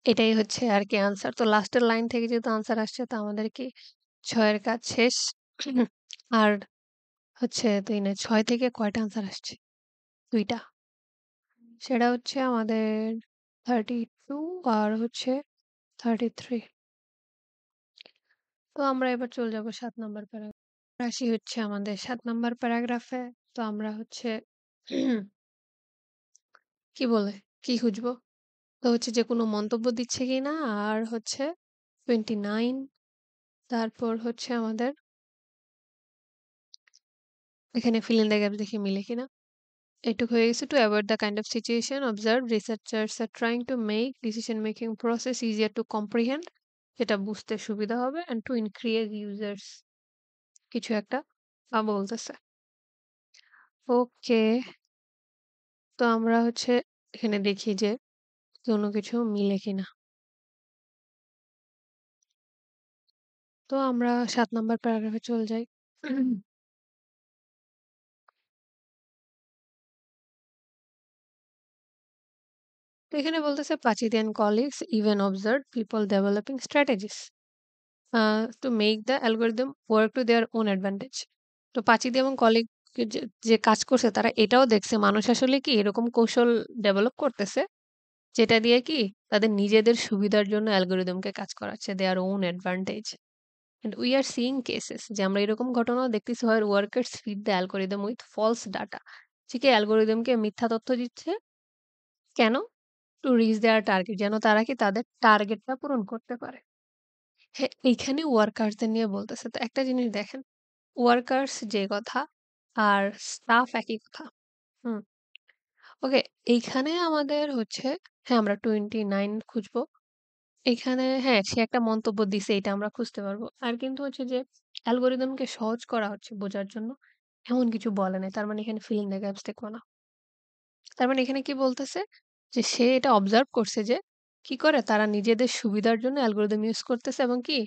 A: এটাই হচ্ছে আর কি আনসার। তো লাস্টের লাইন থেকে যেহেতু আনসার আসছে তো আমাদের কি ৬ এর কাজ শেষ। আর হচ্ছে ২ না ৬ থেকে কয়টা আনসার আসছে? ২ টা। সেটা হচ্ছে আমাদের 32 আর হচ্ছে 33। তো আমরা এবার চলে যাব ৭ নাম্বার প্যারাগ্রাফ। আসি হচ্ছে আমাদের ৭ নাম্বার প্যারাগ্রাফে। তো আমরা হচ্ছে কি বলে? কি খুঁজবো? তো হচ্ছে যে কোনো মন্তব্য দিচ্ছে কিনা আর হচ্ছে 29 তারপর হচ্ছে আমাদের এখানে fill in the gaps দেখি মিলে কিনা। এটুকু হয়ে গেছে। To avoid the kind of situation observed, researchers are trying to make decision making process easier to comprehend যেটা বুঝতে সুবিধা হবে and to increase users কিছু একটা বলতেছে। ওকে, তো আমরা হচ্ছে এখানে দেখি যে কোনো কিছু মিলে কিনা। তো আমরা ৭ নাম্বার প্যারাগ্রাফে চলে যাই। তো এখানে বলতেছে Pachidi and colleagues even observed people developing strategies to make the algorithm work to their own advantage. তো Pachidi এবং কলিগ যে যে কাজ করছে তারা এটাও দেখছে মানুষ আসলে কি এরকম কৌশল ডেভেলপ করতেছে যেটা দিয়ে কি তাদের নিজেদের সুবিধার জন্য অ্যালগরিদমকে কাজ করাচ্ছে their own advantage. And we are seeing cases যে আমরা এরকম ঘটনাও দেখতেছি where workers feed the algorithm with false data, যে কি অ্যালগরিদমকে মিথ্যা তথ্য দিচ্ছে কেন? টু রিচ দেয়ার টার্গেট, যেন তারা কি তাদের টার্গেটটা পূরণ করতে পারে। হ্যাঁ, এইখানে ওয়ার্কার্সদের নিয়ে বলতেছে। তো একটা জিনিস দেখেন, ওয়ার্কার্স যে কথা আর স্টাফ একই কথা। হুম, ওকে, এইখানে আমাদের হচ্ছে হ্যাঁ, আমরা 29 খুঁজবো। এখানে হ্যাঁ, সে একটা মন্তব্য দিছে এটা আমরা খুঁজতে পারবো। আর কিন্তু হচ্ছে যে অ্যালগরিদমকে সহজ করা হচ্ছে বোঝার জন্য এমন কিছু বলে নাই। তার মানে এখানে ফিল ইন দ্য গ্যাপস দেখব না। তার মানে এখানে কি বলতেছে? যে সে এটা অবজার্ভ করছে যে কি করে তারা নিজেদের সুবিধার জন্য অ্যালগরিদম ইউজ করতেছে এবং কি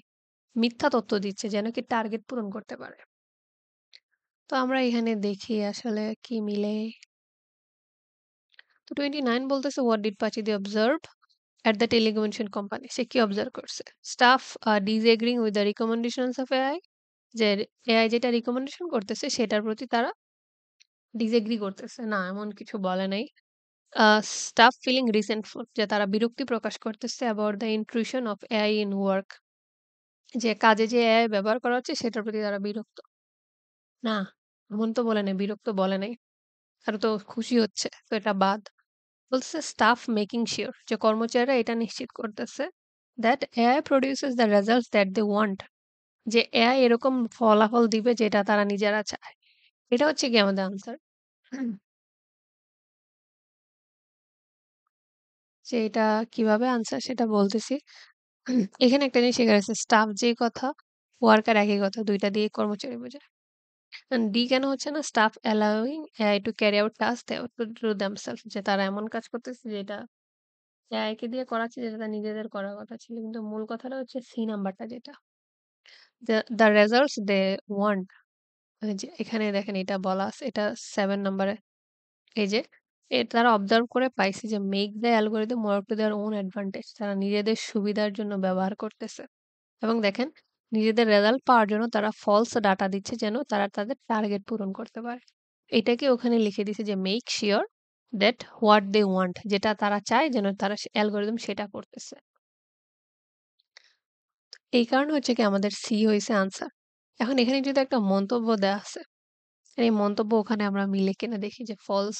A: মিথ্যা তথ্য দিচ্ছে যেন কি টার্গেট পূরণ করতে পারে। তো আমরা এখানে দেখি আসলে কি মিলে। তো 29 বলতেছে হোয়াট ডিড পাচিদি observe at the telecommunication company, সে কি অবজার্ভ করছে? Staff disagreeing with the recommendations of AI, যে এআই যেটা রিকমেন্ডেশন করতেছে সেটার প্রতি তারা ডিসএগ্রি করতেছে। না, এমন কিছু বলে নাই। স্টাফ ফিলিং রিসেন্টফুল, যে তারা বিরক্তি প্রকাশ করতেছে about the intrusion of AI in work, যে কাজে যে এআই ব্যবহার করা হচ্ছে সেটার প্রতি তারা বিরক্ত। না, এমন তো বলে নাই, বিরক্ত বলে নাই। তারা তো খুশি হচ্ছে। তো এটা বাদ। বলতেছে স্টাফ মেকিং শিওর, যে কর্মচারীরা এটা নিশ্চিত করতেছে that AI produces the results that they want, যে এআই এরকম ফলাফল দিবে যেটা তারা নিজেরা চায়। এটা হচ্ছে কি আমাদের আনসার। যে এটা কিভাবে আনসার সেটা বলতেছি। এখানে একটা জিনিস শেখা গেছে, স্টাফ যে কথা, ওয়ার্কার একই কথা, ২ টা দিয়ে কর্মচারী বোঝায়। ডি কেন হচ্ছে না? Staff allowing AI to carry out task they to do themself, যে তারা এমন কাজ করতেছে যেটা এআই কে দিয়ে করাচ্ছে যেটা তার নিজেদের করার কথা ছিল। কিন্তু মূল কথাটা হচ্ছে সি নাম্বারটা যেটা। দ্য রেজাল্টস দে ওয়ান্ট, যে এখানে দেখেন এটা বলা আছে, এটা 7 নাম্বারে। এই যে তারা অবজার্ভ করে পাইছে যে make the algorithm work to their own advantage, তারা নিজেদের সুবিধার জন্য ব্যবহার করতেছে। এবং দেখেন নিজেদের রেজাল্ট পাওয়ার জন্য তারা ফলস ডাটা দিচ্ছে যেন তারা তাদের টার্গেট পূরণ করতে পারে। এটাকে ওখানে লিখে দিছে যে make sure that what they want, যেটা তারা চায় যেন তারা অ্যালগরিদম সেটা করতেছে। এই কারণে হচ্ছে কি আমাদের সি হইছে আনসার। এখন এখানে যদি একটা মন্তব্য দেয়া আছে, এই মন্তব্য ওখানে আমরা মিলে কিনা দেখি যে ফলস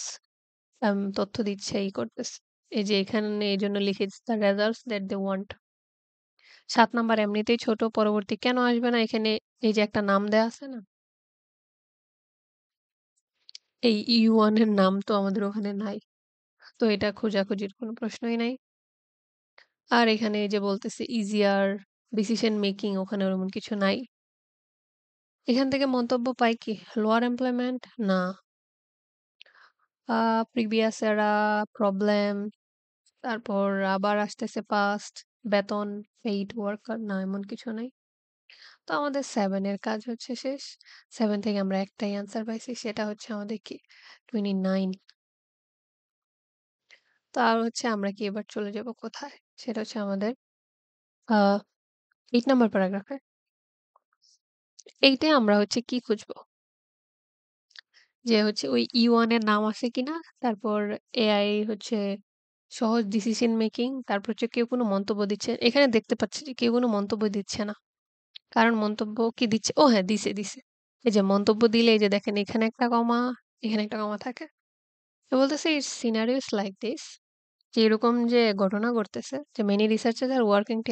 A: তথ্য দিচ্ছে, ই করতেছে। এই যে এখানে এইজন্য লিখে দিছে the results that they want. ৭ number এমনিতেই ছোট, পরবর্তী কেন আসবে না? এখানে এই যে একটা নাম দেয়া আছে না? এই E1 এর নাম তো আমাদের ওখানে নাই। তো এটা খোঁজাখুঁজির কোনো প্রশ্নই নাই। আর এখানে এই যে বলতেছে ইজিয়ার ডিসিশন মেকিং, ওখানে ওরকম কিছু নাই। এখান থেকে মন্তব্য পাই কি? Lower employment? না। প্রিভিয়াস এরা, প্রবলেম, তারপর আবার আসতেছে পাস্ট, বেতন, পেইড ওয়ার্কার, না এমন কিছু নাই। তো আমাদের 7 এর কাজ হচ্ছে শেষ। 7 থেকে আমরা একটাই অ্যান্সার পাইছি, সেটা হচ্ছে আমাদের কি 29। তো আর হচ্ছে আমরা কি এবার চলে যাব কোথায়? সেটা হচ্ছে আমাদের আ 8 নাম্বার প্যারাগ্রাফে। এইটায় আমরা হচ্ছে কি খুঁজবো? যে হচ্ছে ওই E1 এর নাম আছে কিনা? তারপর এআই হচ্ছে সহজ ডিসিশন মেকিং, তারপর হচ্ছে কেউ কোনো মন্তব্য দিচ্ছে। এখানে দেখতে পাচ্ছি যে কেউ কোনো মন্তব্য দিচ্ছে না। কারণ মন্তব্য কি দিচ্ছে? ও হ্যাঁ, দিছে, দিছে। এই যে মন্তব্য দিলে এই যে দেখেন এখানে একটা কমা, এখানে একটা কমা থাকে। তো বলতেছে ইটস সিনারিওস লাইক দিস, যে এরকম যে ঘটনা ঘটতেছে যে many researchers are working to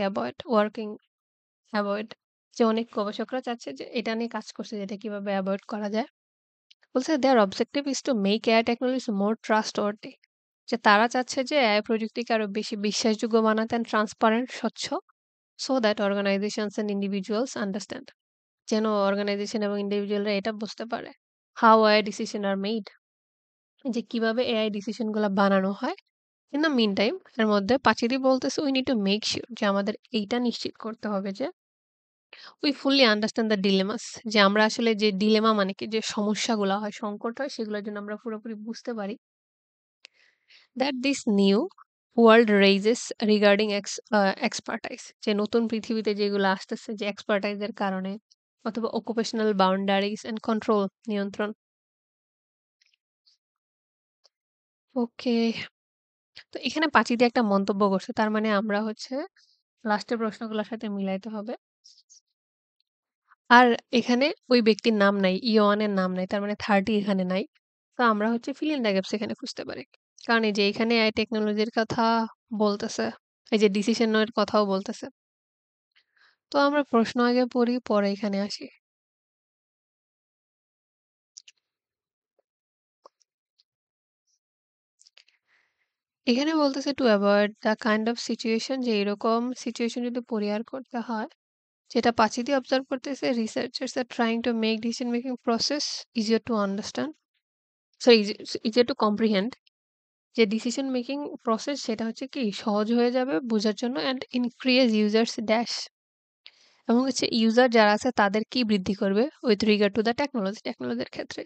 A: avoid, যে অনেক গবেষকরা চাচ্ছে যে এটা নিয়ে কাজ করছে যে এটা কিভাবে এভয়েড করা যায়। বলছে their objective is to make AI technologies more trustworthy, যে তারা চাচ্ছে যে এআই প্রযুক্তিকে আরো বেশি বিশ্বাসযোগ্য বানাতে, ট্রান্সপারেন্ট, স্বচ্ছ, so that organisations and individuals understand, যেন অর্গানাইজেশন এবং ইন্ডিভিজুয়ালরা এটা বুঝতে পারে how AI decision are made, যে কিভাবে এআই ডিসিশন গুলা বানানো হয়। ইন দ্য মিন টাইম এর মধ্যে পাচিরি বলতেছে we need to make sure, যে আমাদের এইটা নিশ্চিত করতে হবে যে We fully understand the dilemmas যে আমরা আসলে যে ডিলেমা মানে কি যে সমস্যাগুলা হয়, সংকট হয় সেগুলোর জন্য আমরা পুরোপুরি বুঝতে পারি। That this new world raises regarding expertise যে নতুন পৃথিবীতে যেগুলো আসতেছে যে expertise এর কারণে অথবা occupational boundaries and control নিয়ন্ত্রণ। ওকে। তো এখানে ৫ দিয়ে একটা মন্তব্য করছে। তার মানে আমরা হচ্ছে লাস্টের প্রশ্নগুলোর সাথে মিলাইতে হবে। আর এখানে ওই ব্যক্তির নাম নাই। ইওয়ান এর নাম নাই। তার মানে 30 এখানে নাই। তো আমরা হচ্ছে fill in the gaps এখানে খুঁজতে পারি। কারণ এই যে এখানে এআই টেকনোলজির কথা বলতেছে। এই যে ডিসিশন এর কথাও বলতেছে। তো আমরা প্রশ্ন আগে পড়ি, পরে এখানে আসি। এখানে বলতেছে to avoid the kind of situation যে এরকম সিচুয়েশন যদি পরিহার করতে হয়, যেটা ৫ দিয়ে অবজার্ভ করতেছে researchers are trying to make decision making process easier to understand. Sorry easier to comprehend. যে ডিসিশন মেকিং প্রসেস সেটা হচ্ছে কি সহজ হয়ে যাবে বোঝার জন্য অ্যান্ড ইনক্রিজ ইউজার্স ড্যাশ এবং হচ্ছে ইউজার যারা আছে তাদের কি বৃদ্ধি করবে উইথ রিগার্ড টু দ্য টেকনোলজির ক্ষেত্রে।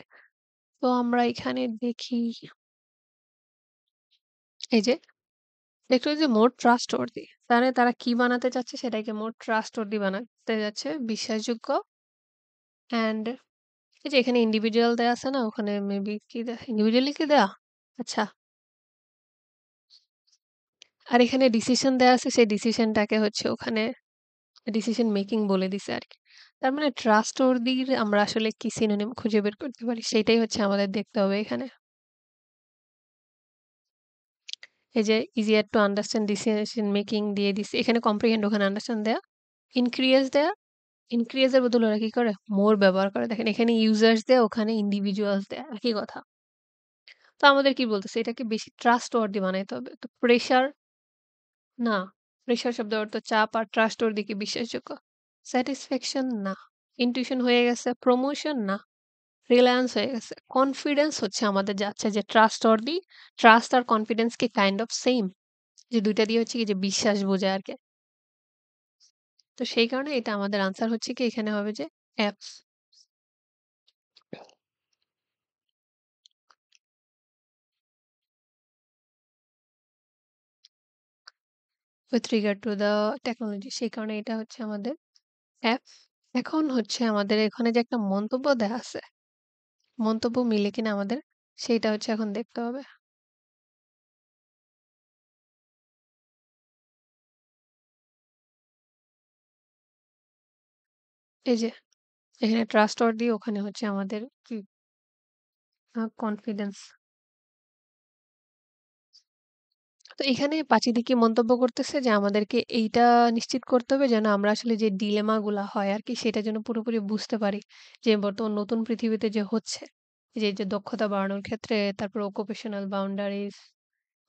A: তো আমরা এখানে দেখি এই যে টেকনোলজি মোর ট্রাস্টওয়ার্দি তাহলে তারা কি বানাতে চাচ্ছে সেটাকে মোর ট্রাস্টওয়ার্দি বানাতে যাচ্ছে বিশ্বাসযোগ্য অ্যান্ড এই যে এখানে ইন্ডিভিজুয়াল দেয়া আছে না ওখানে মেবি কি দেয়া ইন্ডিভিজুয়ালি কি দেয়া আচ্ছা আর এখানে ডিসিশন দেয়া আছে সেই ডিসিশনটাকে হচ্ছে ওখানে ডিসিশন মেকিং বলে দিছে আরকি। তার মানে ট্রাস্টওর্দির আমরা আসলে কি সিনোনিম খুঁজে বের করতে পারি সেটাই হচ্ছে আমাদের দেখতে হবে এখানে। এই যে easier to understand decision making দিয়ে দিছে। এখানে comprehend ওখানে understand দেয়া। increase দেয়া। increase এর বদলে ওরা কি করে? more ব্যবহার করে। দেখেন এখানে users দেয়া ওখানে individuals দেয়া। একই কথা। তো আমাদের কি বলতেছে এটাকে বেশি trustworthy বানাইতে হবে। তো প্রেশার না। প্রেশার শব্দের অর্থ চাপ আর trustworthy কি বিশ্বাসযোগ্য? স্যাটিসফ্যাকশন না। ইনটিউশন হয়ে গেছে। প্রমোশন না। রিলায়েন্স হয়ে গেছে। কনফিডেন্স হচ্ছে আমাদের যাচ্ছে যে ট্রাস্টওয়ার্দি, ট্রাস্ট আর কনফিডেন্স কি কাইন্ড অফ সেইম? যে ২ টা দিয়ে হচ্ছে কি যে বিশ্বাস বোঝায় আরকি। তো সেই কারণে এটা আমাদের আনসার হচ্ছে কি এখানে হবে যে F with regard to the technology সেই কারণে এটা হচ্ছে আমাদের F এখন হচ্ছে আমাদের এখানে যে একটা মন্তব্য দেয়া আছে, মন্তব্য মিলে কিনা আমাদের সেইটা হচ্ছে এখন দেখতে হবে। এই যে এখানে ট্রাস্টওয়ার্দি ওখানে হচ্ছে আমাদের কি কনফিডেন্স। তো এখানে পাঁচীদি কি মন্তব্য করতেছে যে আমাদেরকে এইটা নিশ্চিত করতে হবে যেন আমরা আসলে যে ডিলেমা গুলা হয় আরকি সেটা যেন পুরোপুরি বুঝতে পারি। যে বর্তমান নতুন পৃথিবীতে যে হচ্ছে, এই যে দক্ষতা বাড়ানোর ক্ষেত্রে তারপর occupational boundaries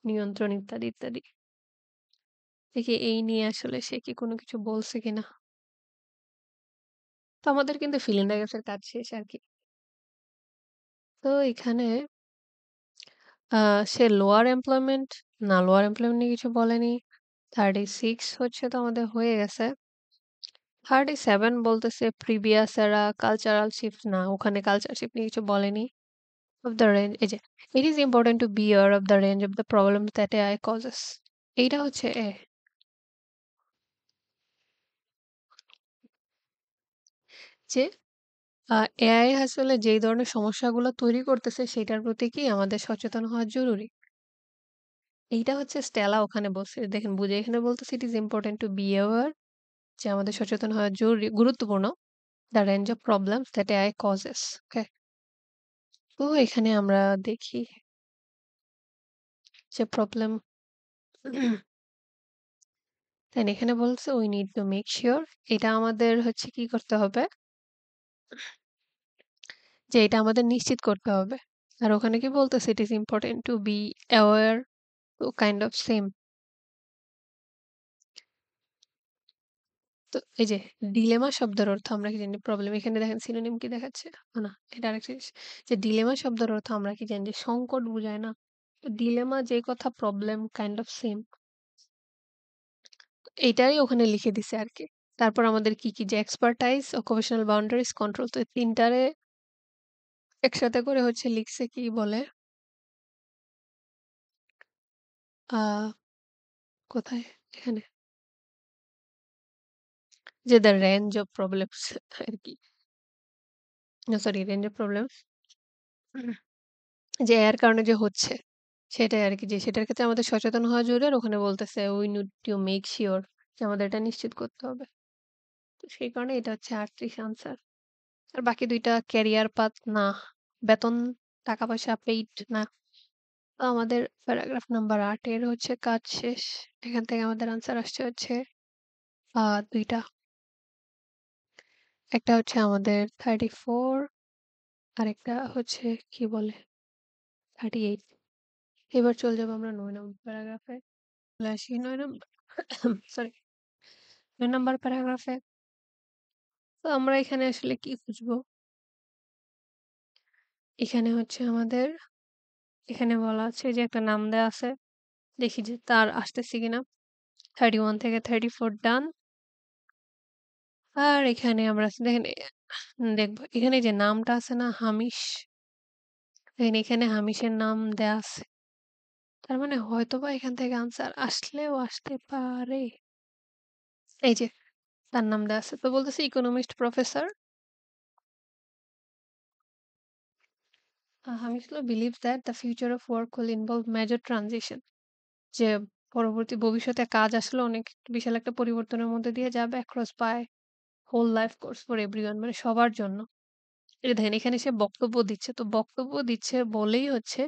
A: নিয়ন্ত্রণ ইত্যাদি, ইত্যাদি। দেখি এই নিয়ে আসলে সে কি কোনো কিছু বলছে কিনা। তো আমাদের কিন্তু fill in the gaps এর কাজ শেষ আরকি। তো এখানে আ সে লোয়ার এমপ্লয়মেন্ট না লোয়ার এমপ্লয়মেন্ট নিয়ে কিছু বলেনি। 36 হচ্ছে তো আমাদের হয়ে গেছে। 37 বলতেছে প্রিভিয়াস এরা কালচারাল শিফট না ওখানে কালচার শিফট নিয়ে কিছু বলেনি অফ দ্য রেঞ্জ এই যে ইট is important to be aware of the range of the problem that AI causes এইটা হচ্ছে যে এআই আসলে যেই ধরনের সমস্যাগুলো তৈরি করতেছে সেটার প্রতি কি আমাদের সচেতন হওয়া জরুরি এইটা হচ্ছে স্টেলা ওখানে বলছে দেখেন বুঝে এখানে বলতেছে it is important to be aware যে আমাদের সচেতন হওয়া জরুরি গুরুত্বপূর্ণ the range of problems that AI causes okay তো এখানে আমরা দেখি যে প্রবলেম দেন এখানে বলছে we need to make sure এটা আমাদের হচ্ছে কি করতে হবে যে এটা আমাদের নিশ্চিত করতে হবে আর ওখানে কি বলতেছে it is important to be aware to kind of same তো এই যে ডিলেমা শব্দের অর্থ আমরা কি জানি প্রবলেম এখানে দেখেন সিনোনিম কি দেখাচ্ছে না এটা আরেকটা জিনিস যে ডিলেমা শব্দের অর্থ আমরা কি জানি যে সংকট বোঝায় না তো ডিলেমা যে কথা প্রবলেম কাইন্ড অফ সেম এইটাই ওখানে লিখে দিছে আর কি তারপর আমাদের কি যে এক্সপার্টাইজ, অকুপেশনাল বাউন্ডারিজ, কন্ট্রোল। তো এই ৩ টারে একসাথে করে হচ্ছে লিখছে কি বলে আ কোথায়? এখানে। যে দ্যা রেঞ্জ অফ প্রবলেমস আরকি। না সরি রেঞ্জ অফ প্রবলেমস যে এর কারণে যে হচ্ছে সেটাই আরকি যে সেটার ক্ষেত্রে আমাদের সচেতন হওয়া জরুরি। আর ওখানে বলতেছে we need to make sure যে আমাদের এটা নিশ্চিত করতে হবে। তো সেই কারণে এটা হচ্ছে ৩৮ আনসার। আর বাকি ২ টা ক্যারিয়ার পাথ না। বেতন, টাকা-পয়সা পেইড না। তো আমাদের প্যারাগ্রাফ নাম্বার ৮ এর হচ্ছে কাজ শেষ। এখান থেকে আমাদের আনসার আসছে হচ্ছে ২ টা। একটা হচ্ছে আমাদের 34 আরেকটা হচ্ছে কি বলে 38। এবার চলে যাবো আমরা ৯ নম্বর প্যারাগ্রাফে। চলে আসি ৯ নম্বর সরি ৯ নম্বর প্যারাগ্রাফে। তো আমরা এখানে আসলে কি খুঁজবো? এখানে হচ্ছে আমাদের এখানে বলা আছে যে একটা নাম দেয়া আছে। দেখি যে তার আসতেছে কিনা। 31 থেকে 34 ডান। আর এখানে আমরা দেখেন দেখব। এখানে যে নামটা আছে না হামিশ, দেখেন এখানে হামিশের নাম দেয়া আছে। তার মানে হয়তোবা এখান থেকে আনসার আসলেও আসতে পারে। এই যে তার নাম দেয়া আছে। তো বলতেছে economist professor Hamish low believes that the future of work will involve major transition যে পরবর্তী ভবিষ্যতে কাজ আসলে অনেক বিশাল একটা পরিবর্তনের মধ্যে দিয়ে যাবে across by whole life course for everyone মানে সবার জন্য। এই দেখেন এখানে সে বক্তব্য দিচ্ছে। তো বক্তব্য দিচ্ছে বলেই হচ্ছে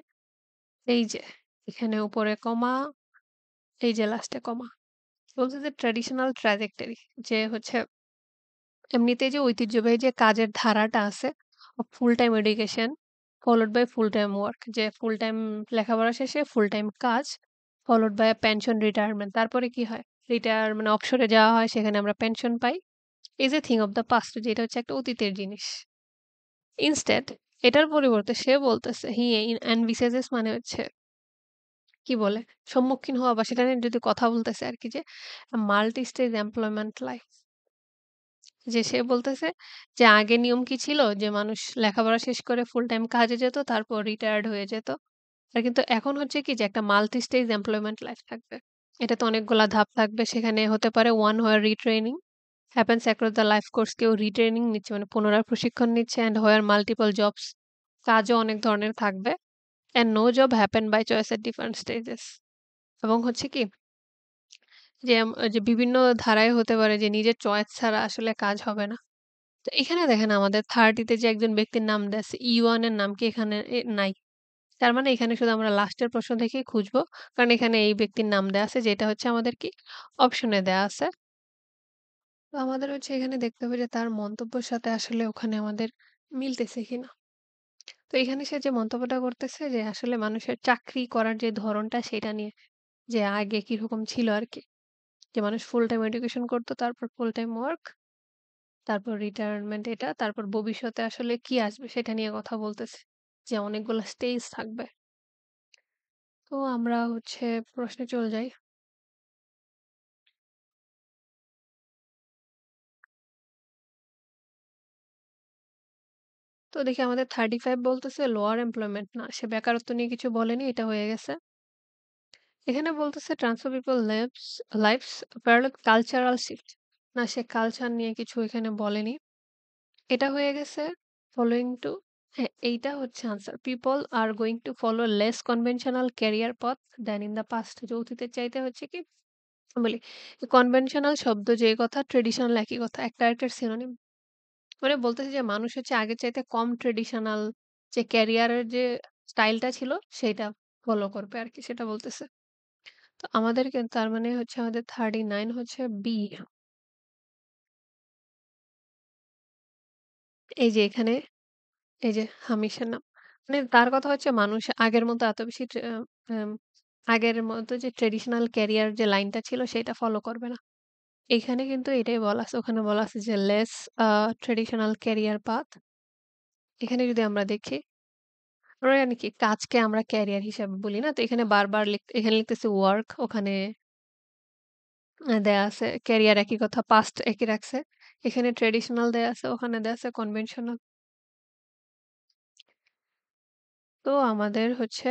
A: এই যে এখানে উপরে কমা, এই যে লাস্টে কমা। বলছে যে ট্র্যাডিশনাল ট্র্যাজেক্টরি যে হচ্ছে এমনিতেই যে ঐতিহ্যবাহী যে কাজের ধারাটা আছে full time education followed by full time work যে ফুল টাইম লেখাপড়া শেষে ফুল টাইম কাজ ফলোড বাই পেনশন রিটায়ারমেন্ট তারপরে কি হয় রিটায়ার মানে অবসরে যাওয়া হয় সেখানে আমরা pension pi is a thing of the past যেটা হচ্ছে একটা অতীতের জিনিস ইনস্টেড এটার পরিবর্তে সে বলতেছে হি এনভিসেজেস মানে হচ্ছে কি বলে সম্মুখীন হওয়া বা সেটা নিয়ে যদি কথা বলতেছে আর কি যে মাল্টি স্টেজ এমপ্লয়মেন্ট লাইফ যে সে বলতেছে যে আগে নিয়ম কি ছিল? যে মানুষ লেখাপড়া শেষ করে ফুল টাইম কাজে যেত, তারপর রিটায়ার্ড হয়ে যেত। আর কিন্তু এখন হচ্ছে কি যে একটা মাল্টি স্টেজ এমপ্লয়মেন্ট লাইফ থাকবে। এটাতে অনেকগুলা ধাপ থাকবে। সেখানে হতে পারে one where retraining happens across the life course কেউ রিট্রেনিং নিচ্ছে মানে পুনরায় প্রশিক্ষণ নিচ্ছে and where multiple jobs কাজও অনেক ধরনের থাকবে and no job happen by choice at different stages এবং হচ্ছে কি যে বিভিন্ন ধারায় হতে পারে যে নিজের চয়েস ছাড়া আসলে কাজ হবে না। তো এখানে দেখেন আমাদের 30 তে যে একজন ব্যক্তির নাম দেয়া আছে, ইওয়ান এর নাম কি এখানে নাই। তার মানে এখানে শুধু আমরা লাস্টের প্রশ্ন থেকেই খুঁজবো। কারণ এখানে এই ব্যক্তির নাম দেয়া আছে যেটা হচ্ছে আমাদের কি অপশনে দেয়া আছে। তো আমাদের হচ্ছে এখানে দেখতে হবে যে তার মন্তব্যের সাথে আসলে ওখানে আমাদের মিলতেছে কিনা। তো এখানে সে যে মন্তব্যটা করতেছে যে আসলে মানুষের চাকরি করার যে ধরনটা সেটা নিয়ে। যে আগে কিরকম ছিল আরকি। যে মানুষ ফুল টাইম এডুকেশন করত তারপর ফুল টাইম ওয়ার্ক তারপর রিটায়ারমেন্ট এটা, তারপর ভবিষ্যতে আসলে কি আসবে সেটা নিয়ে কথা বলতেছে। যে অনেকগুলা স্টেজ থাকবে। তো আমরা হচ্ছে প্রশ্নে চলে যাই। তো দেখি আমাদের 35 বলতেছে লোয়ার এমপ্লয়মেন্ট না। সে বেকারত্ব নিয়ে কিছু বলেনি, এটা হয়ে গেছে। এখানে বলতেছে transfer people lives parallel cultural shift. না সে কালচার নিয়ে কিছু এখানে বলেনি। এটা হয়ে গেছে ফলোইং টু হ্যাঁ, এইটা হচ্ছে answer. People are going to follow less conventional career path than in the past. যে অতীতের চাইতে হচ্ছে কি বলি কনভেনশনাল শব্দ যে কথা ট্রেডিশনাল একই কথা একটা আরেকটার সিনোনিম মানে বলতেছে যে মানুষ হচ্ছে আগের চাইতে কম ট্রেডিশনাল যে ক্যারিয়ারের যে স্টাইলটা ছিল সেটা ফলো করবে আর কি সেটা বলতেছে তো আমাদের কিন্তু তার মানে হচ্ছে আমাদের 39 হচ্ছে বি এই যে এখানে এই যে হামিশের নাম মানে তার কথা হচ্ছে মানুষ আগের মতো এত বেশি আগের মতো যে ট্রেডিশনাল ক্যারিয়ার যে লাইনটা ছিল সেটা ফলো করবে না এখানে কিন্তু এটাই বলা আছে। ওখানে বলা আছে যে লেস ট্র্যাডিশনাল ক্যারিয়ার পাথ। এখানে যদি আমরা দেখি, আমরা জানি কি কাজকে আমরা ক্যারিয়ার হিসাবে বলি না? তো এখানে বারবার এখানে লিখতেছে ওয়ার্ক, ওখানে দেয়া আছে ক্যারিয়ার একই কথা, পাস্ট একই রাখছে। এখানে ট্র্যাডিশনাল দেয়া আছে, ওখানে দেয়া আছে কনভেনশনাল। তো আমাদের হচ্ছে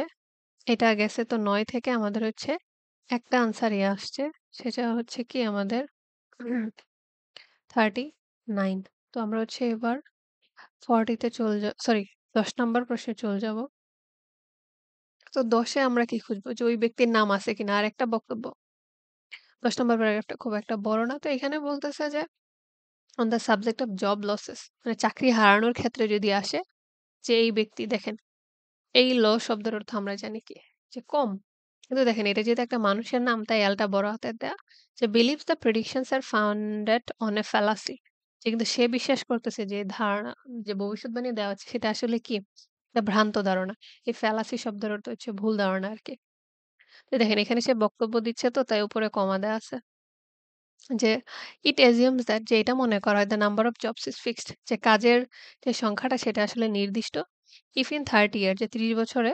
A: এটা গেছে তো ৯ থেকে আমাদের হচ্ছে একটা আনসার আসছে। সেটা হচ্ছে কি আমাদের 39। তো আমরা হচ্ছে এবার 40 তে চলে সরি ১০ নাম্বার প্রশ্নে চলে যাব। তো ১০ এ আমরা কি খুঁজবো? যে ওই ব্যক্তির নাম আছে কিনা? আরেকটা বক্তব্য। ১০ নম্বর প্যারাগ্রাফটা খুব একটা বড় না। তো এখানে বলতেছে যে on the subject of job losses মানে চাকরি হারানোর ক্ষেত্রে যদি আসে যে এই ব্যক্তি দেখেন এই শব্দের অর্থ আমরা জানি কি? যে কম। কিন্তু দেখেন এটা যেহেতু একটা মানুষের নাম তাই এলটা বড় হাতের দেয়া। যে believes the predictions are founded on a fallacy যে কিন্তু সে বিশ্বাস করতেছে যে ধারণা যে ভবিষ্যৎবাণী দেওয়া হচ্ছে সেটা আসলে কি? একটা ভ্রান্ত ধারণা। এই fallacy শব্দের অর্থ হচ্ছে ভুল ধারণা আরকি। তো দেখেন এখানে সে বক্তব্য দিচ্ছে তো তাই উপরে কমা দেয়া আছে। যে it assumes that যে এটা মনে করা হয় the number of jobs is fixed যে কাজের যে সংখ্যাটা সেটা আসলে নির্দিষ্ট। if in 30 years যে ৩০ বছরে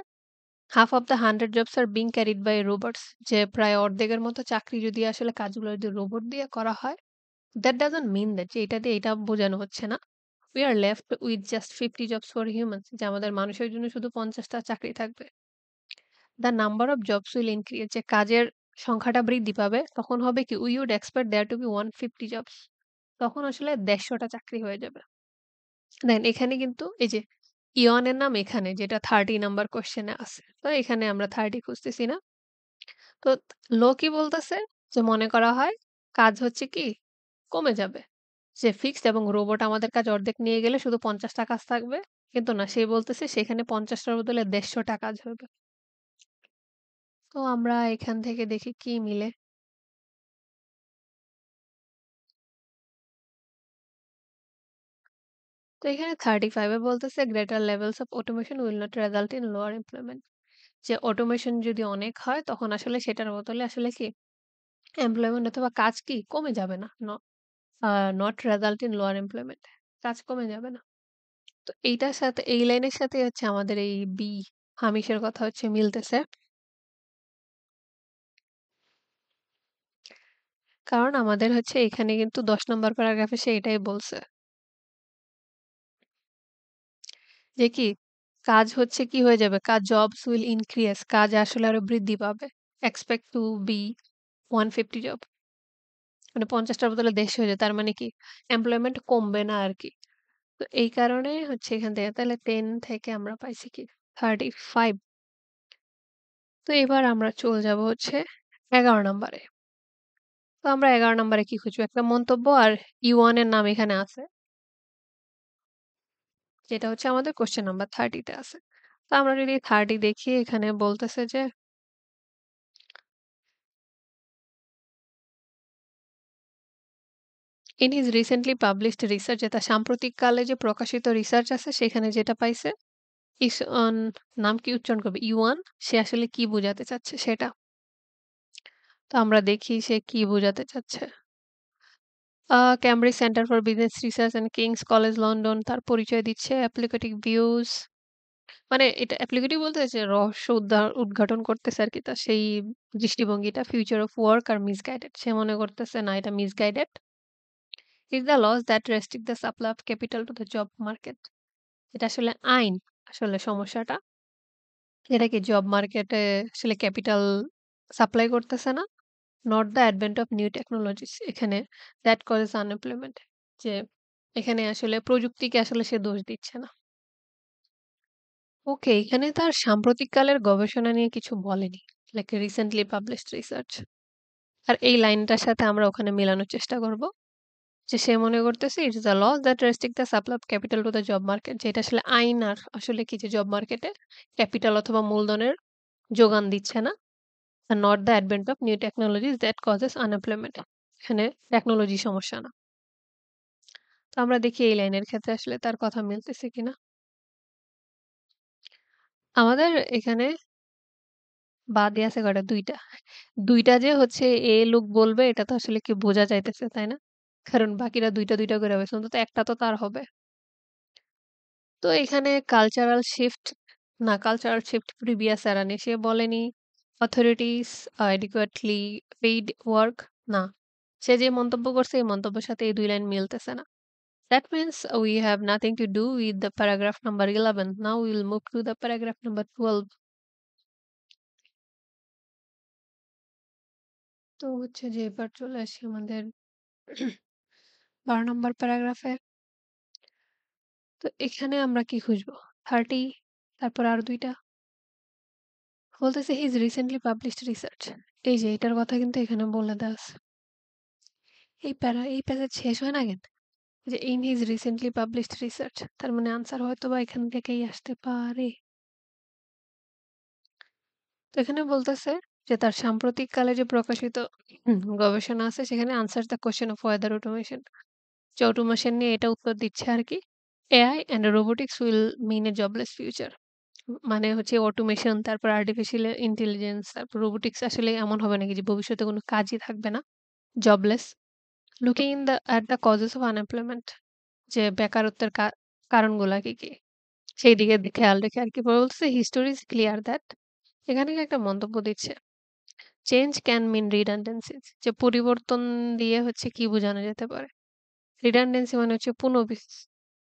A: half of the 100 jobs are being carried by robots যে প্রায় অর্ধেকের মতো চাকরি যদি আসলে কাজগুলো যদি রোবট দিয়ে করা হয় that doesn't mean that যে এটা দিয়ে এটা বোঝানো হচ্ছে না we are left with just 50 jobs for humans যে আমাদের মানুষের জন্য শুধু ৫০টা চাকরি থাকবে the number of jobs will increase যে কাজের সংখ্যাটা বৃদ্ধি পাবে তখন হবে কি we would expect there to be 150 jobs তখন আসলে ১৫০টা চাকরি হয়ে যাবে দেন এখানে কিন্তু এই যে ইয়নের নাম এখানে যেটা 30 নাম্বার কোয়েশ্চেনে আছে তো এখানে আমরা 30 খুঁজতেছি না তো কি বলতেছে যে মনে করা হয় কাজ হচ্ছে কি কমে যাবে। যে ফিক্সড এবং রোবট আমাদের কাজ অর্ধেক নিয়ে গেলে শুধু ৫০ টা কাজ থাকবে। কিন্তু না সে বলতেছে সেখানে ৫০ টার বদলে ১৫০ টা কাজ হবে। তো আমরা এখান থেকে দেখি কি মিলে। তো এখানে 35 এ বলতেছে greater levels of automation will not result in lower employment. যে অটোমেশন যদি অনেক হয় তখন আসলে সেটার বদলে আসলে কি এমপ্লয়মেন্ট অথবা কাজ কি কমে যাবে না। Not result in lower employment কাজ কমে যাবে না। তো এইটার সাথে এই লাইনের সাথে হচ্ছে আমাদের এই হামিশের কথা হচ্ছে মিলতেছে। কারণ আমাদের হচ্ছে এখানে কিন্তু ১০ নম্বর প্যারাগ্রাফে সে এটাই বলছে। যে কি কাজ হচ্ছে কি হয়ে যাবে? জবস উইল ইনক্রিজ কাজ আসলে আরো বৃদ্ধি পাবে। Expect to be 150 job. মানে ৫০ টার বদলে ১৫০ হয়ে যায়। তার মানে কি এমপ্লয়মেন্ট কমবে না আরকি। তো এই কারণে হচ্ছে এখান থেকে তাহলে 10 থেকে আমরা পাইছি কি 35। তো এবার আমরা চলে যাব হচ্ছে ১১ নাম্বারে। তো আমরা ১১ নাম্বারে কি খুঁজবো? একটা মন্তব্য আর E1 এর নাম এখানে আছে। যেটা হচ্ছে আমাদের কোয়েশ্চেন নাম্বার 30 তে আছে। তো আমরা যদি 30 দেখি এখানে বলতেছে যে in his recently published research যেটা সাম্প্রতিককালে যে প্রকাশিত রিসার্চ আছে সেখানে যেটা পাইছে ইস অন নাম কি উচ্চারণ করবে? E1 সে আসলে কি বোঝাতে চাচ্ছে সেটা। তো আমরা দেখি সে কি বোঝাতে চাচ্ছে। Cambridge Centre for Business Research and King's College London তার পরিচয় দিচ্ছে অ্যাপ্লিকেটিভ ভিউজ মানে এটা অ্যাপ্লিকেটিভ বলতে যে রহস্য উদ্ঘাটন করতেছে আরকি তার সেই দৃষ্টিভঙ্গিটা future of work are misguided. সে মনে করতেছে না এটা misguided. Is the loss that restrict the supply of capital to the job market. এটা আসলে আইন আসলে সমস্যাটা। এটা কি জব মার্কেটে আসলে ক্যাপিটাল সাপ্লাই করতেছে না। Not the advent of new technologies এখানে দ্যাট কজেস আনএমপ্লয়মেন্ট যে এখানে আসলে প্রযুক্তিকে আসলে সে দোষ দিচ্ছে না। ওকে, এখানে তার সাম্প্রতিককালের গবেষণা নিয়ে কিছু বলেনি। Like recently published research. আর এই লাইনটার সাথে আমরা ওখানে মেলানোর চেষ্টা করব। যে সে মনে করতেছে it's the loss that restrict the supply of capital to the job market যে এটা আসলে আইন আর আসলে কি যে জব মার্কেটে ক্যাপিটাল অথবা মূলধনের যোগান দিচ্ছে না। Are not the advent of new technologies that causes unemployment. এখানে টেকনোলজি সমস্যা না। তো আমরা দেখি এই লাইনের ক্ষেত্রে আসলে তার কথা মিলতেছে কিনা। আমাদের এখানে বাদই আছে কয়টা ২ টা। ২ টা যে হচ্ছে লোক বলবে এটা তো আসলে কি বোঝা যাইতেছে, তাই না? কারণ বাকিরা ২ টা ২ টা করে পাইছে। অন্তত একটা তো তার হবে। তো এখানে কালচারাল শিফট প্রিভিয়াস এরা নেই। সে বলেনি অথরিটিস adequately paid ওয়ার্ক না। সে যে মন্তব্য করছে এই মন্তব্যের সাথে এই ২ লাইন মিলতেছে না। That means we have nothing to do with the paragraph number 11. Now we will move to the paragraph number 12. তো হচ্ছে যে এবার চলে আসি আমাদের ১২ নম্বর প্যারাগ্রাফে। তো এখানে আমরা কি খুঁজবো? 30 তারপর আরো ২ টা। বলতেছে his recently published research. এই যে এটার কথা কিন্তু এখানে বলে দেওয়া আছে। এই প্যাসেজ শেষ হয় না কেন? যে in his recently published research তার মানে আনসার হয়তোবা এখান থেকেই আসতে পারে। তো এখানে বলতেছে যে তার সাম্প্রতিককালে যে প্রকাশিত গবেষণা আছে সেখানে answers the question of whether automation যে অটোমেশন নিয়ে এটা উত্তর দিচ্ছে আরকি। AI and robotics will mean a jobless future. মানে হচ্ছে অটোমেশন, তারপর আর্টিফিশিয়াল ইন্টেলিজেন্স, তারপর রোবোটিক্স আসলে এমন হবে নাকি যে ভবিষ্যতে কোনো কাজই থাকবে না? Jobless. Looking in the at the causes of unemployment যে বেকারত্বের কারণগুলা কি, কি? সেই দিকে খেয়াল রেখে আরকি বলছে হিস্টোরি ইস ক্লিয়ার দ্যাট এখানে একটা মন্তব্য দিচ্ছে। চেঞ্জ ক্যান মিন রিডান্ডেন্সিস যে পরিবর্তন দিয়ে হচ্ছে কি বোঝানো যেতে পারে? রিডান্ডেন্সি মানে হচ্ছে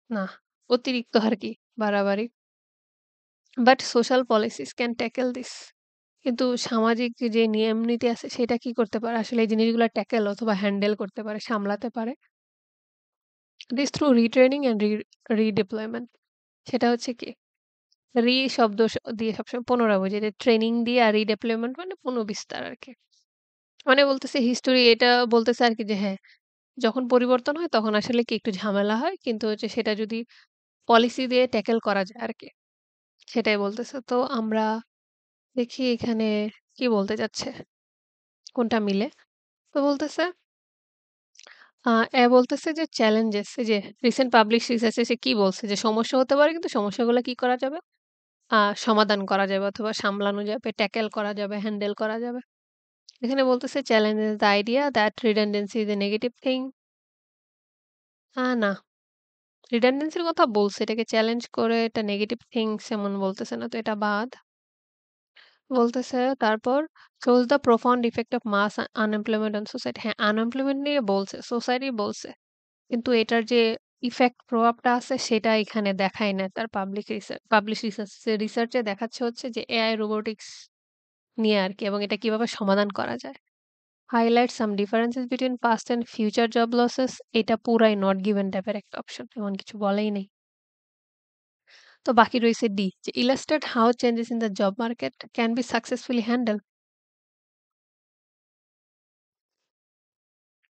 A: না, অতিরিক্ত আরকি বাড়াবাড়ি। But social policies can tackle this. কিন্তু সামাজিক যে নিয়ম নীতি আছে সেটা কি করতে পারে? আসলে এই জিনিসগুলা ট্যাকেল অথবা হ্যান্ডেল করতে পারে, সামলাতে পারে। দিস থ্রু রিট্রেনিং অ্যান্ড রিডিপ্লয়মেন্ট সেটা হচ্ছে কি? শব্দ দিয়ে সবসময় পুনরায় বোঝায় যে ট্রেনিং দিয়ে আর রিডিপ্লয়মেন্ট মানে পুনঃবিস্তার আরকি। মানে বলতেছে হিস্টোরি এটা বলতেছে আরকি যে হ্যাঁ, যখন পরিবর্তন হয় তখন আসলে কি একটু ঝামেলা হয়। কিন্তু হচ্ছে সেটা যদি পলিসি দিয়ে ট্যাকেল করা যায় আরকি। সেটাই বলতেছে। তো আমরা দেখি এখানে কি বলতে চাচ্ছে? কোনটা মিলে? তো বলতেছে বলতেছে যে চ্যালেঞ্জেস এই যে রিসেন্ট পাবলিশ রিসার্চ এ সে কি বলছে যে সমস্যা হতে পারে কিন্তু সমস্যাগুলো কি করা যাবে? সমাধান করা যাবে অথবা সামলানো যাবে, ট্যাকেল করা যাবে, হ্যান্ডেল করা যাবে। এখানে বলতেছে challenges the idea that redundancy is A negative thing. না, রিডান্ডেন্সির কথা বলছে। এটাকে চ্যালেঞ্জ করে এটা নেগেটিভ থিংস এমন বলতেছে না। তো এটা বাদ। বলতেছে তারপর shows the profound effect of mass unemployment on society হ্যাঁ, আনএমপ্লয়মেন্ট নিয়ে বলছে, সোসাইটি বলছে। কিন্তু এটার যে ইফেক্ট প্রভাবটা আছে সেটা এখানে দেখায় না তার পাবলিশ রিসার্চে দেখাচ্ছে হচ্ছে যে এআই রোবোটিক্স নিয়ে আরকি এবং এটা কিভাবে সমাধান করা যায়। Highlight some differences between past and future job losses এটা পুরাই নট গিভেন টাইপের একটা অপশন। এমন কিছু বলেই নাই। তো বাকি রইছে ডি যে illustrate how changes in the job market can be successfully handle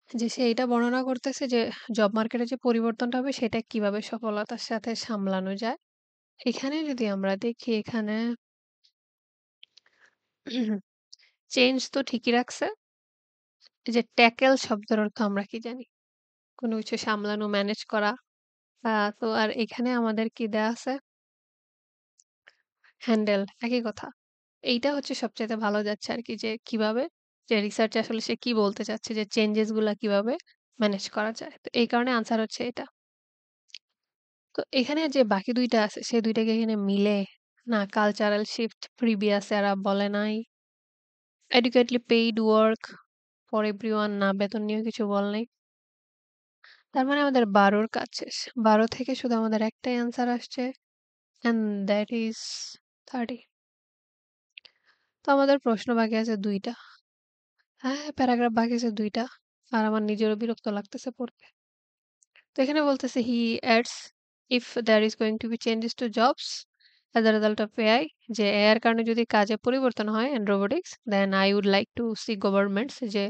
A: যে সে এটা বর্ণনা করতেছে যে জব মার্কেটে যে পরিবর্তনটা হবে সেটা কিভাবে সফলতার সাথে সামলানো যায়। এখানে যদি আমরা দেখি এখানে চেঞ্জ তো ঠিকই রাখছে। এই যে ট্যাকেল শব্দের অর্থ আমরা কি জানি? কোন কিছু সামলানো, ম্যানেজ করা। তো আর এখানে আমাদের কি দেয়া আছে? হ্যান্ডেল একই কথা। এইটা হচ্ছে সবচাইতে ভালো যাচ্ছে আরকি যে কিভাবে যে রিসার্চ এ আসলে সে কি বলতে চাচ্ছে যে চেঞ্জেস গুলা কিভাবে ম্যানেজ করা যায়। তো এই কারণে আনসার হচ্ছে এটা। তো এখানে যে বাকি ২ টা আছে, সে ২ টা কি এখানে মিলে? না কালচারাল শিফট প্রিভিয়াস এরা বলে নাই। adequately paid work for everyone না বেতন নিয়েও কিছু বলে নাই। তার মানে আমাদের ১২ র কাজ শেষ। ১২ থেকে শুধু আমাদের একটাই অ্যান্সার আসছে and that is 30 তো আমাদের প্রশ্ন বাকি আছে ২ টা। হ্যাঁ, প্যারাগ্রাফ বাকি আছে ২ টা। আর আমার নিজেরও বিরক্ত লাগতেছে পড়তে। তো এখানে বলতেছে he adds if there is going to be changes to jobs as a result of AI যে AI এর কারণে যদি কাজে পরিবর্তন হয় and robotics then I would like to see governments যে